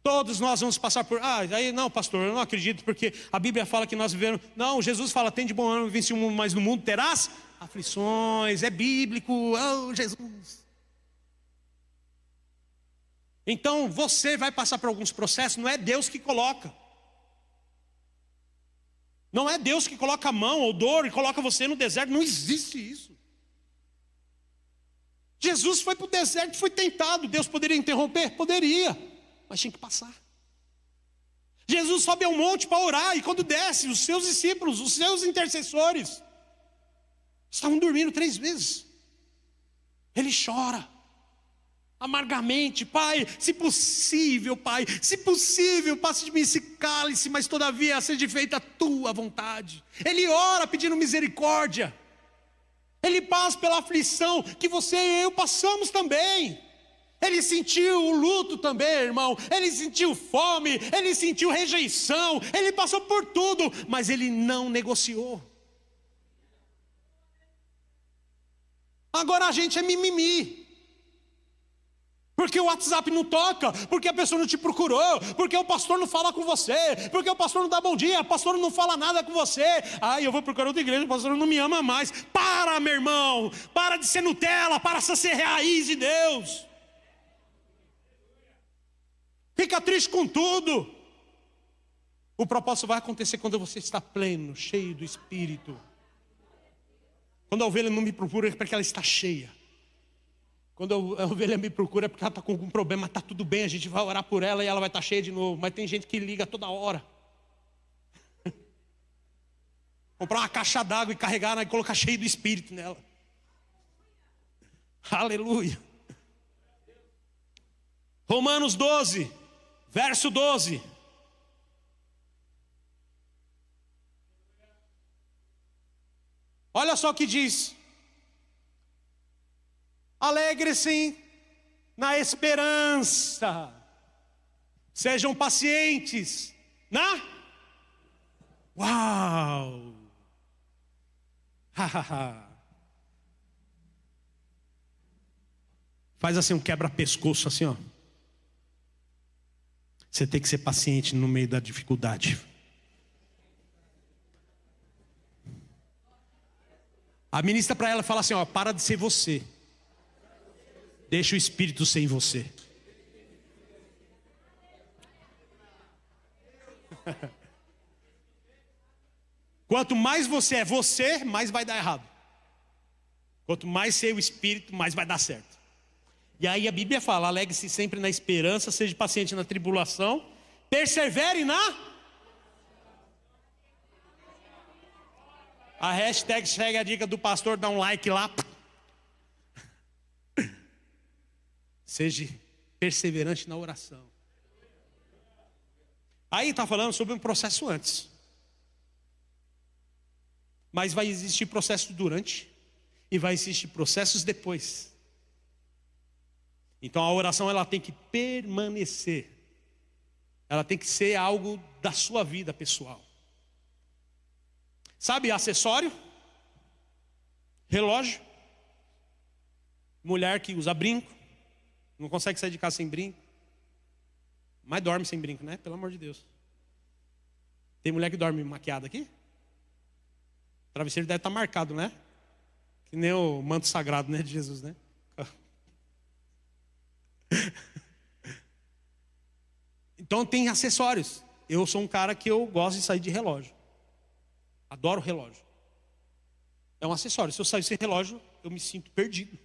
Todos nós vamos passar por... aí não, pastor, eu não acredito, porque a Bíblia fala que nós vivemos... Não, Jesus fala, tem de bom ânimo, vence o mundo, mas no mundo terás aflições, é bíblico, oh Jesus. Então você vai passar por alguns processos, não é Deus que coloca. Não é Deus que coloca a mão ou dor e coloca você no deserto, não existe isso. Jesus foi para o deserto, foi tentado, Deus poderia interromper? Poderia, mas tinha que passar. Jesus sobe ao monte para orar, e quando desce, os seus discípulos, os seus intercessores, estavam dormindo 3 vezes. Ele chora amargamente: Pai, se possível, passe de mim esse cálice, mas todavia seja feita a tua vontade. Ele ora pedindo misericórdia. Ele passa pela aflição que você e eu passamos também. Ele sentiu o luto também, irmão. Ele sentiu fome, ele sentiu rejeição, ele passou por tudo, mas ele não negociou. Agora a gente é mimimi. Porque o WhatsApp não toca, porque a pessoa não te procurou, porque o pastor não fala com você, porque o pastor não dá bom dia, o pastor não fala nada com você. Eu vou procurar outra igreja, o pastor não me ama mais. Para, meu irmão, para de ser Nutella, para de ser raiz de Deus. Fica triste com tudo. O propósito vai acontecer quando você está pleno, cheio do Espírito. Quando a ovelha não me procura é porque ela está cheia. Quando a ovelha me procura é porque ela está com algum problema, está tudo bem, a gente vai orar por ela e ela vai estar cheia de novo. Mas tem gente que liga toda hora. Comprar uma caixa d'água e carregar e colocar cheio do Espírito nela. Aleluia. Romanos 12, verso 12. Olha só o que diz: alegre-se na esperança, sejam pacientes na... Uau! Faz assim um quebra-pescoço assim, ó. Você tem que ser paciente no meio da dificuldade. A ministra para ela fala assim, ó: para de ser você. Deixa o Espírito ser em você. Quanto mais você é você, mais vai dar errado. Quanto mais ser o Espírito, mais vai dar certo. E aí a Bíblia fala: alegre-se sempre na esperança, seja paciente na tribulação, persevere na... A hashtag segue a dica do pastor, dá um like lá. Seja perseverante na oração. Aí está falando sobre um processo antes. Mas vai existir processo durante e vai existir processos depois. Então a oração ela tem que permanecer. Ela tem que ser algo da sua vida pessoal. Sabe, acessório? Relógio? Mulher que usa brinco. Não consegue sair de casa sem brinco. Mas dorme sem brinco, né? Pelo amor de Deus. Tem mulher que dorme maquiada aqui? O travesseiro deve estar marcado, né? Que nem o manto sagrado, né, de Jesus, né? Então tem acessórios. Eu sou um cara que eu gosto de sair de relógio. Adoro relógio. É um acessório. Se eu sair sem relógio, eu me sinto perdido.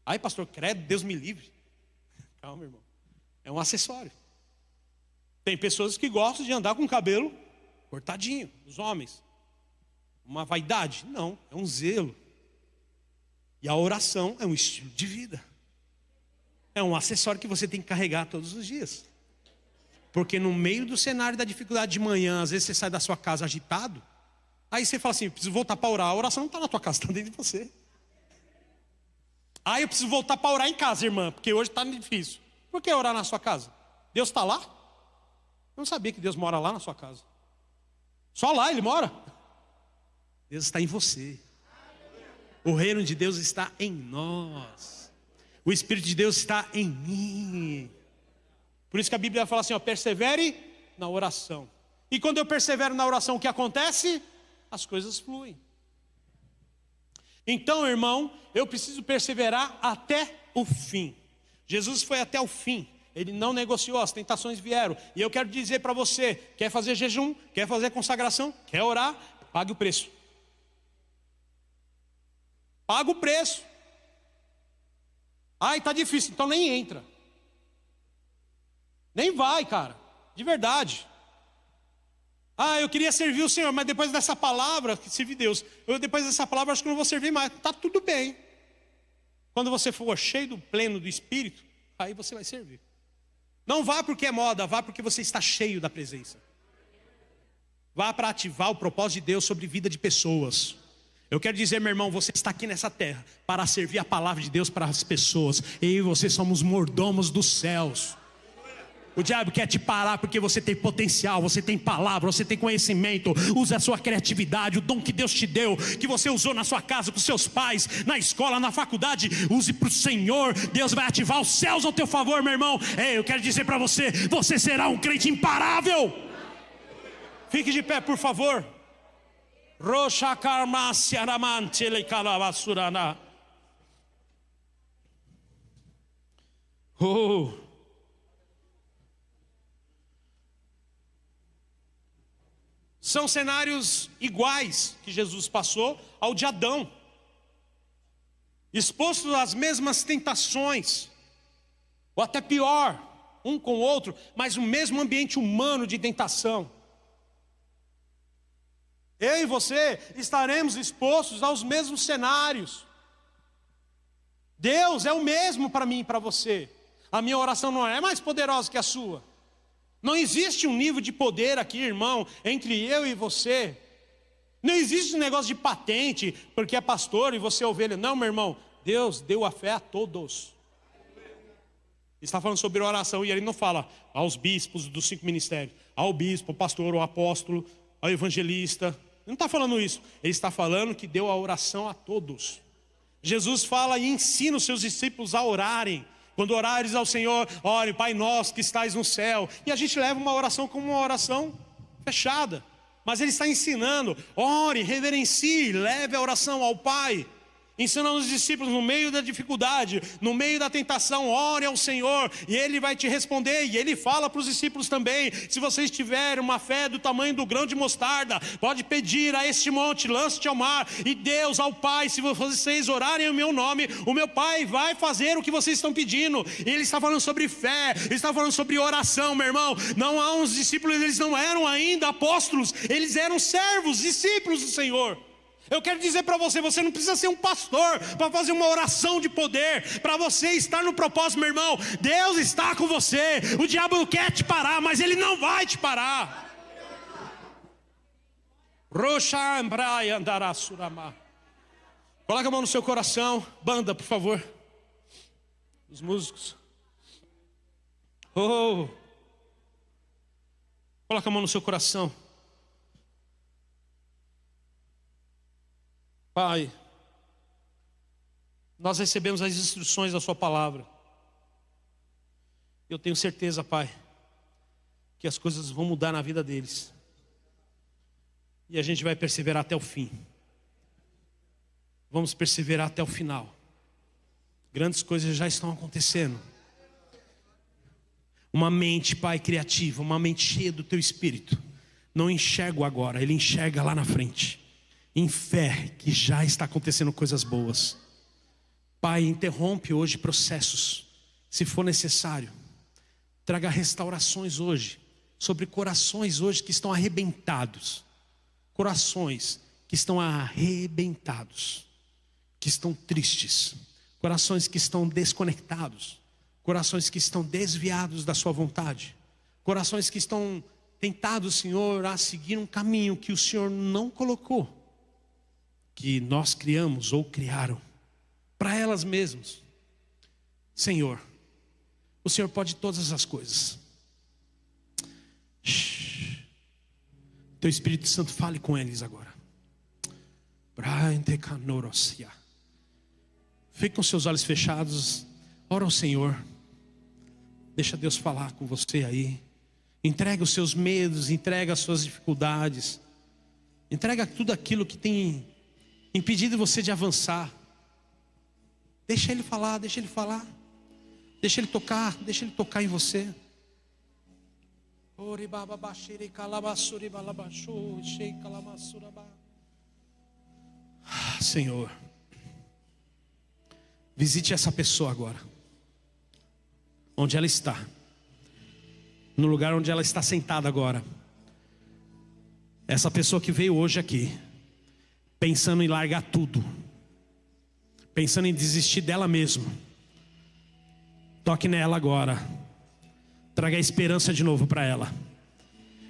Ai, pastor, credo, Deus me livre. Calma, irmão. É um acessório. Tem pessoas que gostam de andar com o cabelo cortadinho, os homens. Uma vaidade? Não, é um zelo. E a oração é um estilo de vida. É um acessório que você tem que carregar todos os dias. Porque no meio do cenário da dificuldade de manhã, às vezes você sai da sua casa agitado, aí você fala assim: eu preciso voltar para orar. A oração não está na tua casa, está dentro de você. Eu preciso voltar para orar em casa, irmã, porque hoje está difícil. Por que orar na sua casa? Deus está lá? Eu não sabia que Deus mora lá na sua casa. Só lá Ele mora? Deus está em você. O reino de Deus está em nós. O Espírito de Deus está em mim. Por isso que a Bíblia fala assim, ó: persevere na oração. E quando eu persevero na oração, o que acontece? As coisas fluem. Então, irmão, eu preciso perseverar até o fim. Jesus foi até o fim. Ele não negociou, as tentações vieram. E eu quero dizer para você, quer fazer jejum, quer fazer consagração, quer orar, pague o preço. Paga o preço. Ai, tá difícil, então nem entra. Nem vai, cara, de verdade. Ah, eu queria servir o Senhor, mas depois dessa palavra, servir Deus, depois dessa palavra acho que não vou servir mais. Tá tudo bem. Quando você for cheio do pleno do Espírito, aí você vai servir. Não vá porque é moda, vá porque você está cheio da presença. Vá para ativar o propósito de Deus sobre a vida de pessoas. Eu quero dizer, meu irmão, você está aqui nessa terra para servir a palavra de Deus para as pessoas. Eu e você somos mordomos dos céus. O diabo quer te parar porque você tem potencial, você tem palavra, você tem conhecimento. Use a sua criatividade, o dom que Deus te deu, que você usou na sua casa, com seus pais, na escola, na faculdade. Use para o Senhor. Deus vai ativar os céus ao teu favor, meu irmão. Ei, eu quero dizer para você, você será um crente imparável. Fique de pé, por favor. Oh. São cenários iguais que Jesus passou ao de Adão, exposto às mesmas tentações, ou até pior, um com o outro, mas o mesmo ambiente humano de tentação. Eu e você estaremos expostos aos mesmos cenários. Deus é o mesmo para mim e para você. A minha oração não é mais poderosa que a sua. Não existe um nível de poder aqui, irmão, entre eu e você. Não existe um negócio de patente, porque é pastor e você é ovelha. Não, meu irmão, Deus deu a fé a todos. Ele está falando sobre oração e ele não fala aos bispos dos 5 ministérios, ao bispo, ao pastor, ao apóstolo, ao evangelista. Ele não está falando isso. Ele está falando que deu a oração a todos. Jesus fala e ensina os seus discípulos a orarem. Quando orares ao Senhor, ore, Pai nosso que estais no céu. E a gente leva uma oração como uma oração fechada. Mas Ele está ensinando, ore, reverencie, leve a oração ao Pai. Ensinando os discípulos no meio da dificuldade, no meio da tentação, ore ao Senhor e Ele vai te responder. E Ele fala para os discípulos também, se vocês tiverem uma fé do tamanho do grão de mostarda, pode pedir a este monte, lance-te ao mar. E Deus, ao Pai, se vocês orarem em meu nome, o meu Pai vai fazer o que vocês estão pedindo. E Ele está falando sobre fé, Ele está falando sobre oração, meu irmão. Não há uns discípulos, eles não eram ainda apóstolos, eles eram servos, discípulos do Senhor. Eu quero dizer para você, você não precisa ser um pastor para fazer uma oração de poder, para você estar no propósito, meu irmão. Deus está com você. O diabo quer te parar, mas ele não vai te parar. Coloca a mão no seu coração. Banda, por favor. Os músicos. Oh. Coloca a mão no seu coração. Pai, nós recebemos as instruções da sua palavra. Eu tenho certeza, Pai, que as coisas vão mudar na vida deles. E a gente vai perseverar até o fim. Vamos perseverar até o final. Grandes coisas já estão acontecendo. Uma mente, Pai, criativa, uma mente cheia do teu Espírito. Não enxergo agora, ele enxerga lá na frente. Em fé que já está acontecendo coisas boas. Pai, interrompe hoje processos, se for necessário. Traga restaurações hoje, sobre corações hoje que estão arrebentados. Corações que estão arrebentados, que estão tristes. Corações que estão desconectados. Corações que estão desviados da sua vontade. Corações que estão tentados, Senhor, a seguir um caminho que o Senhor não colocou. Que nós criamos ou criaram para elas mesmas. Senhor, o Senhor pode todas as coisas. Teu Espírito Santo fale com eles agora. Fique com seus olhos fechados. Ora ao Senhor. Deixa Deus falar com você aí. Entrega os seus medos, entrega as suas dificuldades. Entrega tudo aquilo que tem impedindo você de avançar. Deixa Ele falar, deixa Ele falar. Deixa Ele tocar em você. Senhor, visite essa pessoa agora, onde ela está, no lugar onde ela está sentada agora. Essa pessoa que veio hoje aqui, pensando em largar tudo, pensando em desistir dela mesma, toque nela agora, traga a esperança de novo para ela.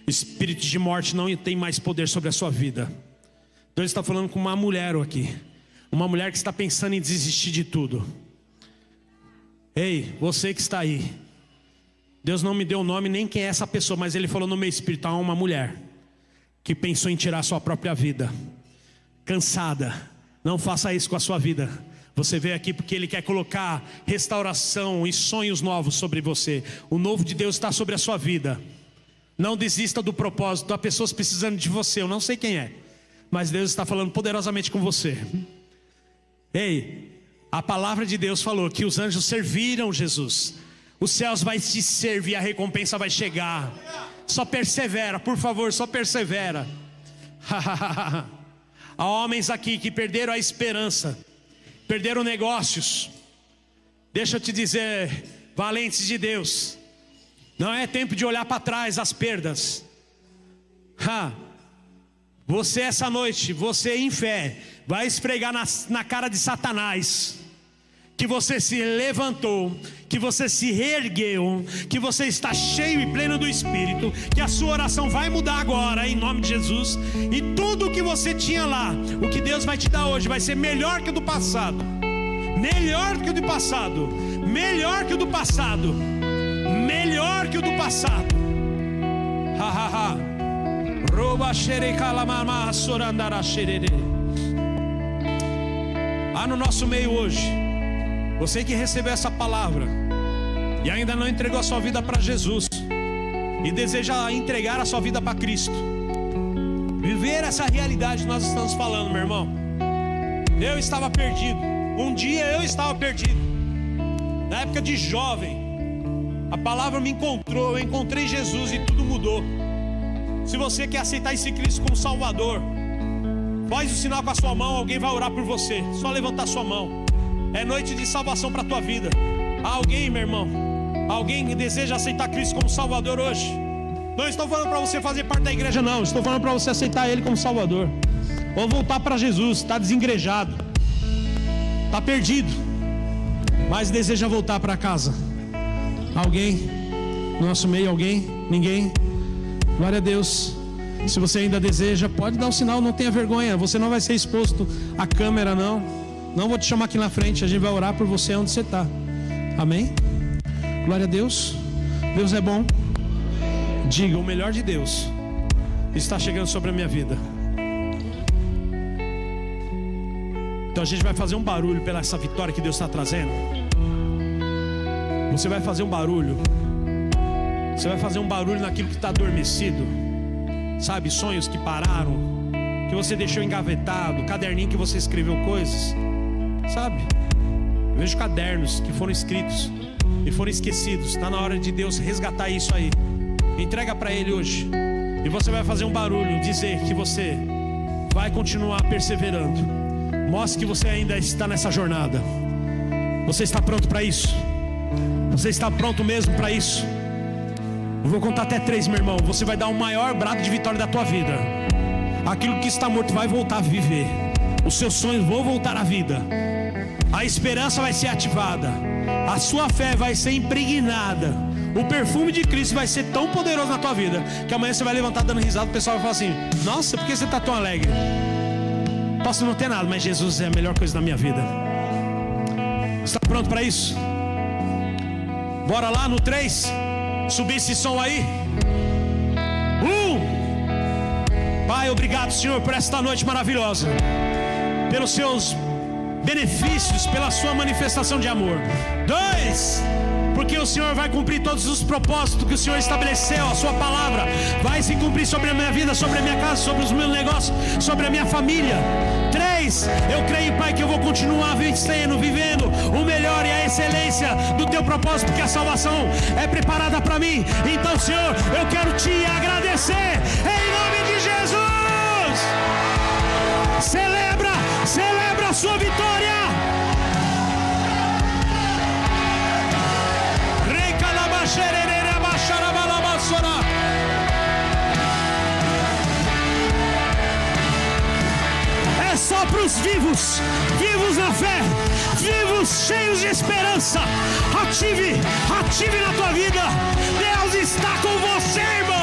Espírito de morte não tem mais poder sobre a sua vida. Deus está falando com uma mulher aqui, uma mulher que está pensando em desistir de tudo. Ei, você que está aí, Deus não me deu o nome nem quem é essa pessoa, mas Ele falou no meu espírito: há uma mulher que pensou em tirar a sua própria vida, cansada. Não faça isso com a sua vida. Você veio aqui porque Ele quer colocar restauração e sonhos novos sobre você. O novo de Deus está sobre a sua vida. Não desista do propósito. Há pessoas precisando de você, eu não sei quem é, mas Deus está falando poderosamente com você. Ei, a palavra de Deus falou que os anjos serviram Jesus. Os céus vai te servir, a recompensa vai chegar. Só persevera, por favor, só persevera. Há homens aqui que perderam a esperança, perderam negócios. Deixa eu te dizer, valentes de Deus, não é tempo de olhar para trás as perdas. Você essa noite, você em fé, vai esfregar na cara de Satanás que você se levantou, que você se reergueu, que você está cheio e pleno do Espírito, que a sua oração vai mudar agora, em nome de Jesus. E tudo o que você tinha lá, o que Deus vai te dar hoje, vai ser melhor que o do passado. Melhor que o do passado. Melhor que o do passado. Melhor que o do passado. Há no nosso meio hoje você que recebeu essa palavra e ainda não entregou a sua vida para Jesus e deseja entregar a sua vida para Cristo, viver essa realidade que nós estamos falando, meu irmão. Eu estava perdido. Um dia eu estava perdido. Na época de jovem, a palavra me encontrou. Eu encontrei Jesus e tudo mudou. Se você quer aceitar esse Cristo como Salvador, faz o sinal com a sua mão. Alguém vai orar por você. Só levantar a sua mão. É noite de salvação para a tua vida. Há alguém, meu irmão, alguém que deseja aceitar Cristo como Salvador hoje? Não estou falando para você fazer parte da igreja, não. Estou falando para você aceitar Ele como Salvador, ou voltar para Jesus. Está desengrejado, está perdido, mas deseja voltar para casa. Alguém no nosso meio? Alguém? Ninguém? Glória a Deus. Se você ainda deseja, pode dar um sinal, não tenha vergonha. Você não vai ser exposto à câmera, não. Não vou te chamar aqui na frente, a gente vai orar por você onde você está. Amém? Glória a Deus. Deus é bom. Diga: o melhor de Deus está chegando sobre a minha vida. Então a gente vai fazer um barulho pela essa vitória que Deus está trazendo. Você vai fazer um barulho. Você vai fazer um barulho naquilo que está adormecido. Sabe, sonhos que pararam, que você deixou engavetado, caderninho que você escreveu coisas. Sabe, eu vejo cadernos que foram escritos e foram esquecidos. Está na hora de Deus resgatar isso aí. Entrega para Ele hoje. E você vai fazer um barulho, dizer que você vai continuar perseverando. Mostre que você ainda está nessa jornada. Você está pronto para isso? Você está pronto mesmo para isso? Eu vou contar até 3, meu irmão. Você vai dar o maior brado de vitória da tua vida. Aquilo que está morto vai voltar a viver. Os seus sonhos vão voltar à vida. A esperança vai ser ativada. A sua fé vai ser impregnada. O perfume de Cristo vai ser tão poderoso na tua vida que amanhã você vai levantar dando risada. O pessoal vai falar assim: nossa, por que você está tão alegre? Posso não ter nada, mas Jesus é a melhor coisa da minha vida. Está pronto para isso? Bora lá no 3. Subir esse som aí. Pai, obrigado, Senhor, por esta noite maravilhosa, pelos seus benefícios, pela sua manifestação de amor. 2, porque o Senhor vai cumprir todos os propósitos que o Senhor estabeleceu. A sua palavra vai se cumprir sobre a minha vida, sobre a minha casa, sobre os meus negócios, sobre a minha família. 3, Mas eu creio, Pai, que eu vou continuar vencendo, vivendo o melhor e a excelência do Teu propósito, porque a salvação é preparada para mim. Então, Senhor, eu quero Te agradecer em nome de Jesus. Celebra a sua vitória. É só para os vivos, vivos na fé, vivos cheios de esperança. Ative na tua vida. Deus está com você, irmão.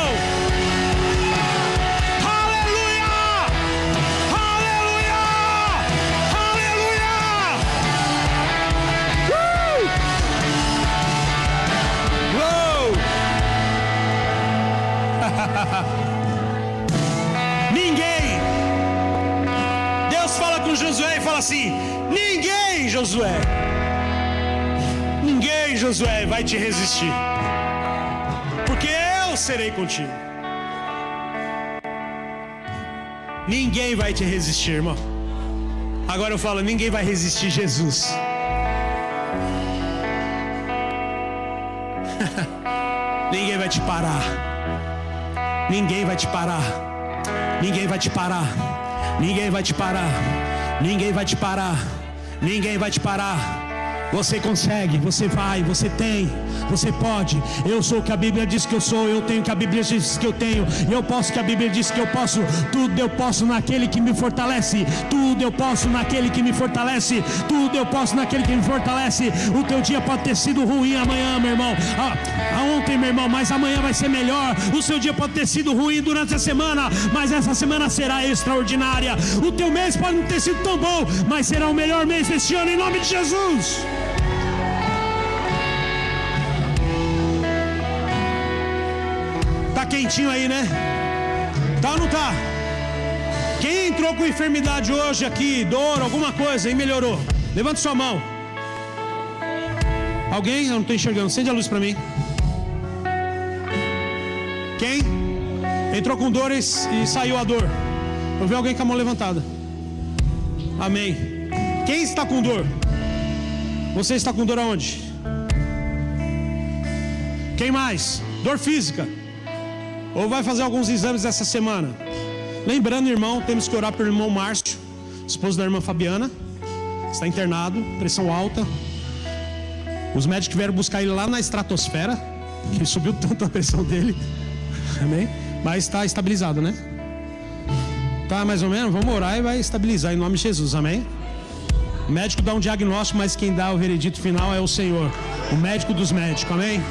Ninguém. Deus fala com Josué e fala assim: ninguém, Josué, vai te resistir, porque eu serei contigo. Ninguém vai te resistir, irmão. Agora eu falo: ninguém vai resistir Jesus. Ninguém vai te parar. Ninguém vai te parar. Ninguém vai te parar. Ninguém vai te parar. Ninguém vai te parar. Ninguém vai te parar. Você consegue, você vai, você tem, você pode. Eu sou o que a Bíblia diz que eu sou. Eu tenho o que a Bíblia diz que eu tenho. Eu posso o que a Bíblia diz que eu posso. Tudo eu posso naquele que me fortalece. Tudo eu posso naquele que me fortalece. Tudo eu posso naquele que me fortalece. O teu dia pode ter sido ruim amanhã, meu irmão. Ontem, meu irmão, mas amanhã vai ser melhor. O seu dia pode ter sido ruim durante a semana, mas essa semana será extraordinária. O teu mês pode não ter sido tão bom, mas será o melhor mês deste ano, em nome de Jesus. Tá quentinho aí, né? Tá ou não tá? Quem entrou com enfermidade hoje aqui, dor, alguma coisa e melhorou? Levante sua mão. Alguém? Eu não estou enxergando. Acende a luz para mim. Quem? Entrou com dores e saiu a dor. Eu vi alguém com a mão levantada. Amém. Quem está com dor? Você está com dor aonde? Quem mais? Dor física. Ou vai fazer alguns exames essa semana? Lembrando, irmão, temos que orar pelo irmão Márcio, esposo da irmã Fabiana. Está internado, pressão alta. Os médicos vieram buscar ele lá na estratosfera, que subiu tanto a pressão dele. Amém? Mas está estabilizado, né? Tá mais ou menos? Vamos orar e vai estabilizar em nome de Jesus, amém? O médico dá um diagnóstico, mas quem dá o veredito final é o Senhor, o médico dos médicos, amém?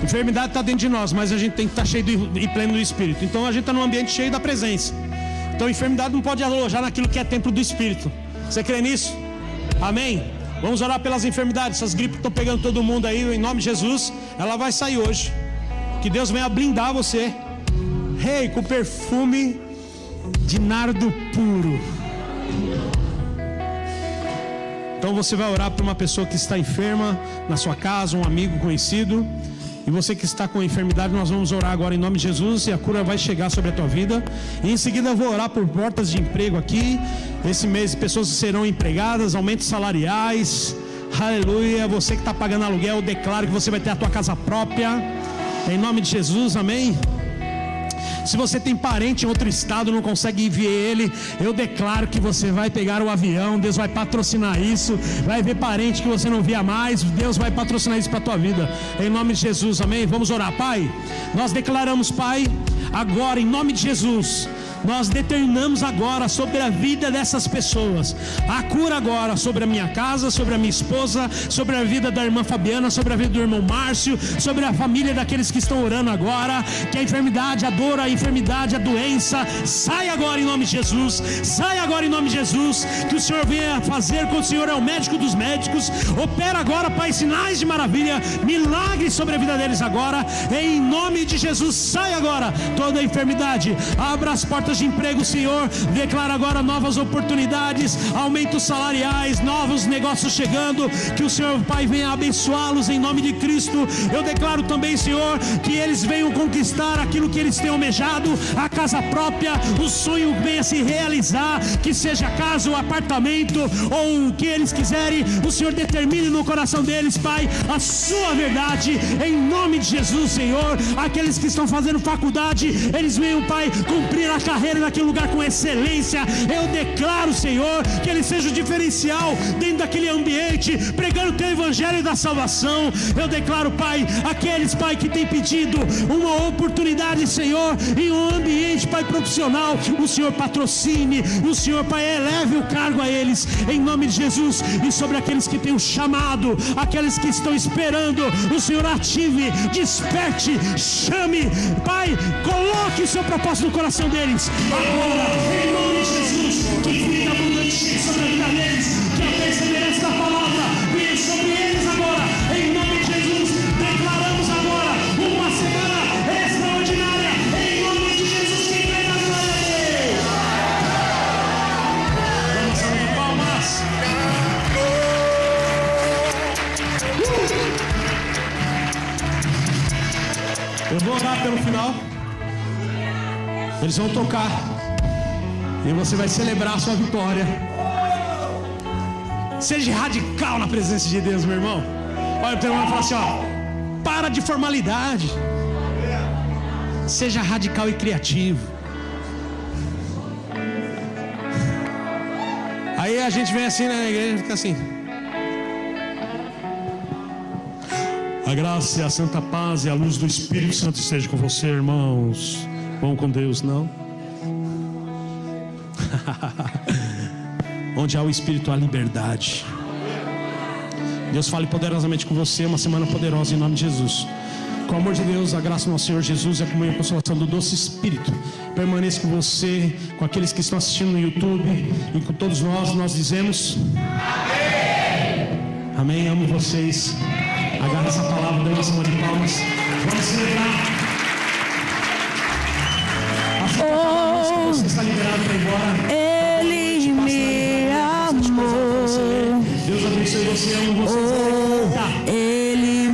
A enfermidade está dentro de nós, mas a gente tem que estar cheio e pleno do Espírito. Então a gente está num ambiente cheio da presença. Então a enfermidade não pode alojar naquilo que é templo do Espírito. Você crê nisso? Amém? Vamos orar pelas enfermidades. Essas gripes que estão pegando todo mundo aí, em nome de Jesus, ela vai sair hoje. Que Deus venha blindar você, rei, com perfume de nardo puro. Então você vai orar por uma pessoa que está enferma na sua casa, um amigo conhecido. E você que está com enfermidade, nós vamos orar agora em nome de Jesus, e a cura vai chegar sobre a tua vida. E em seguida eu vou orar por portas de emprego aqui. Esse mês pessoas serão empregadas, aumentos salariais. Aleluia. Você que está pagando aluguel, eu declaro que você vai ter a tua casa própria, em nome de Jesus, amém. Se você tem parente em outro estado, não consegue ver ele, eu declaro que você vai pegar o avião. Deus vai patrocinar isso. Vai ver parente que você não via mais, Deus vai patrocinar isso para a tua vida, em nome de Jesus, amém. Vamos orar. Pai, nós declaramos, Pai, agora em nome de Jesus, nós determinamos agora sobre a vida dessas pessoas a cura agora sobre a minha casa, sobre a minha esposa, sobre a vida da irmã Fabiana, sobre a vida do irmão Márcio, sobre a família daqueles que estão orando agora. Que a enfermidade, a dor, a enfermidade, a doença sai agora em nome de Jesus. Sai agora em nome de Jesus. Que o Senhor venha fazer, que o Senhor é o médico dos médicos. Opera agora, Pai, sinais de maravilha, milagres sobre a vida deles agora, em nome de Jesus. Sai agora toda a enfermidade. Abra as portas portas de emprego, Senhor. Declaro agora novas oportunidades, aumentos salariais, novos negócios chegando. Que o Senhor, Pai, venha abençoá-los em nome de Cristo. Eu declaro também, Senhor, que eles venham conquistar aquilo que eles têm almejado, a casa própria, o sonho venha se realizar, que seja casa ou apartamento, ou o que eles quiserem. O Senhor determine no coração deles, Pai, a sua verdade, em nome de Jesus, Senhor. Aqueles que estão fazendo faculdade, eles venham, Pai, cumprir a carreira naquele lugar com excelência. Eu declaro, Senhor, que eles sejam o diferencial dentro daquele ambiente, pregando o teu evangelho da salvação. Eu declaro, Pai, aqueles, Pai, que têm pedido uma oportunidade, Senhor, em um ambiente, Pai, profissional, o Senhor patrocine, o Senhor, Pai, eleve o cargo a eles, em nome de Jesus. E sobre aqueles que têm o chamado, aqueles que estão esperando, o Senhor ative, desperte, chame, Pai, coloque o seu propósito no coração deles agora, em nome de Jesus. Que vida abundante sobre a vida deles, que a perseverança da palavra venha sobre eles agora, em nome de Jesus. Declaramos agora uma semana extraordinária, em nome de Jesus. Quem crê na glória a Deus, vamos salva de palmas. Eu vou orar pelo final. Eles vão tocar e você vai celebrar a sua vitória. Seja radical na presença de Deus, meu irmão. Olha o teu irmão e fala assim, ó: para de formalidade. Seja radical e criativo. Aí a gente vem assim, né, na igreja, fica assim: a graça e a santa paz e a luz do Espírito Santo esteja com você, irmãos. Vão com Deus, não? Onde há o Espírito, há liberdade. Deus fale poderosamente com você. Uma semana poderosa em nome de Jesus. Com o amor de Deus, a graça do nosso Senhor Jesus e a comunhão e a consolação do doce Espírito permaneça com você, com aqueles que estão assistindo no YouTube e com todos nós dizemos amém. Amém, amo vocês. Agarra essa palavra, dê uma salva de palmas. Vamos celebrar. Você está liberado para ir embora.
Ele me amou.
Deus abençoe você, amo vocês.
Ele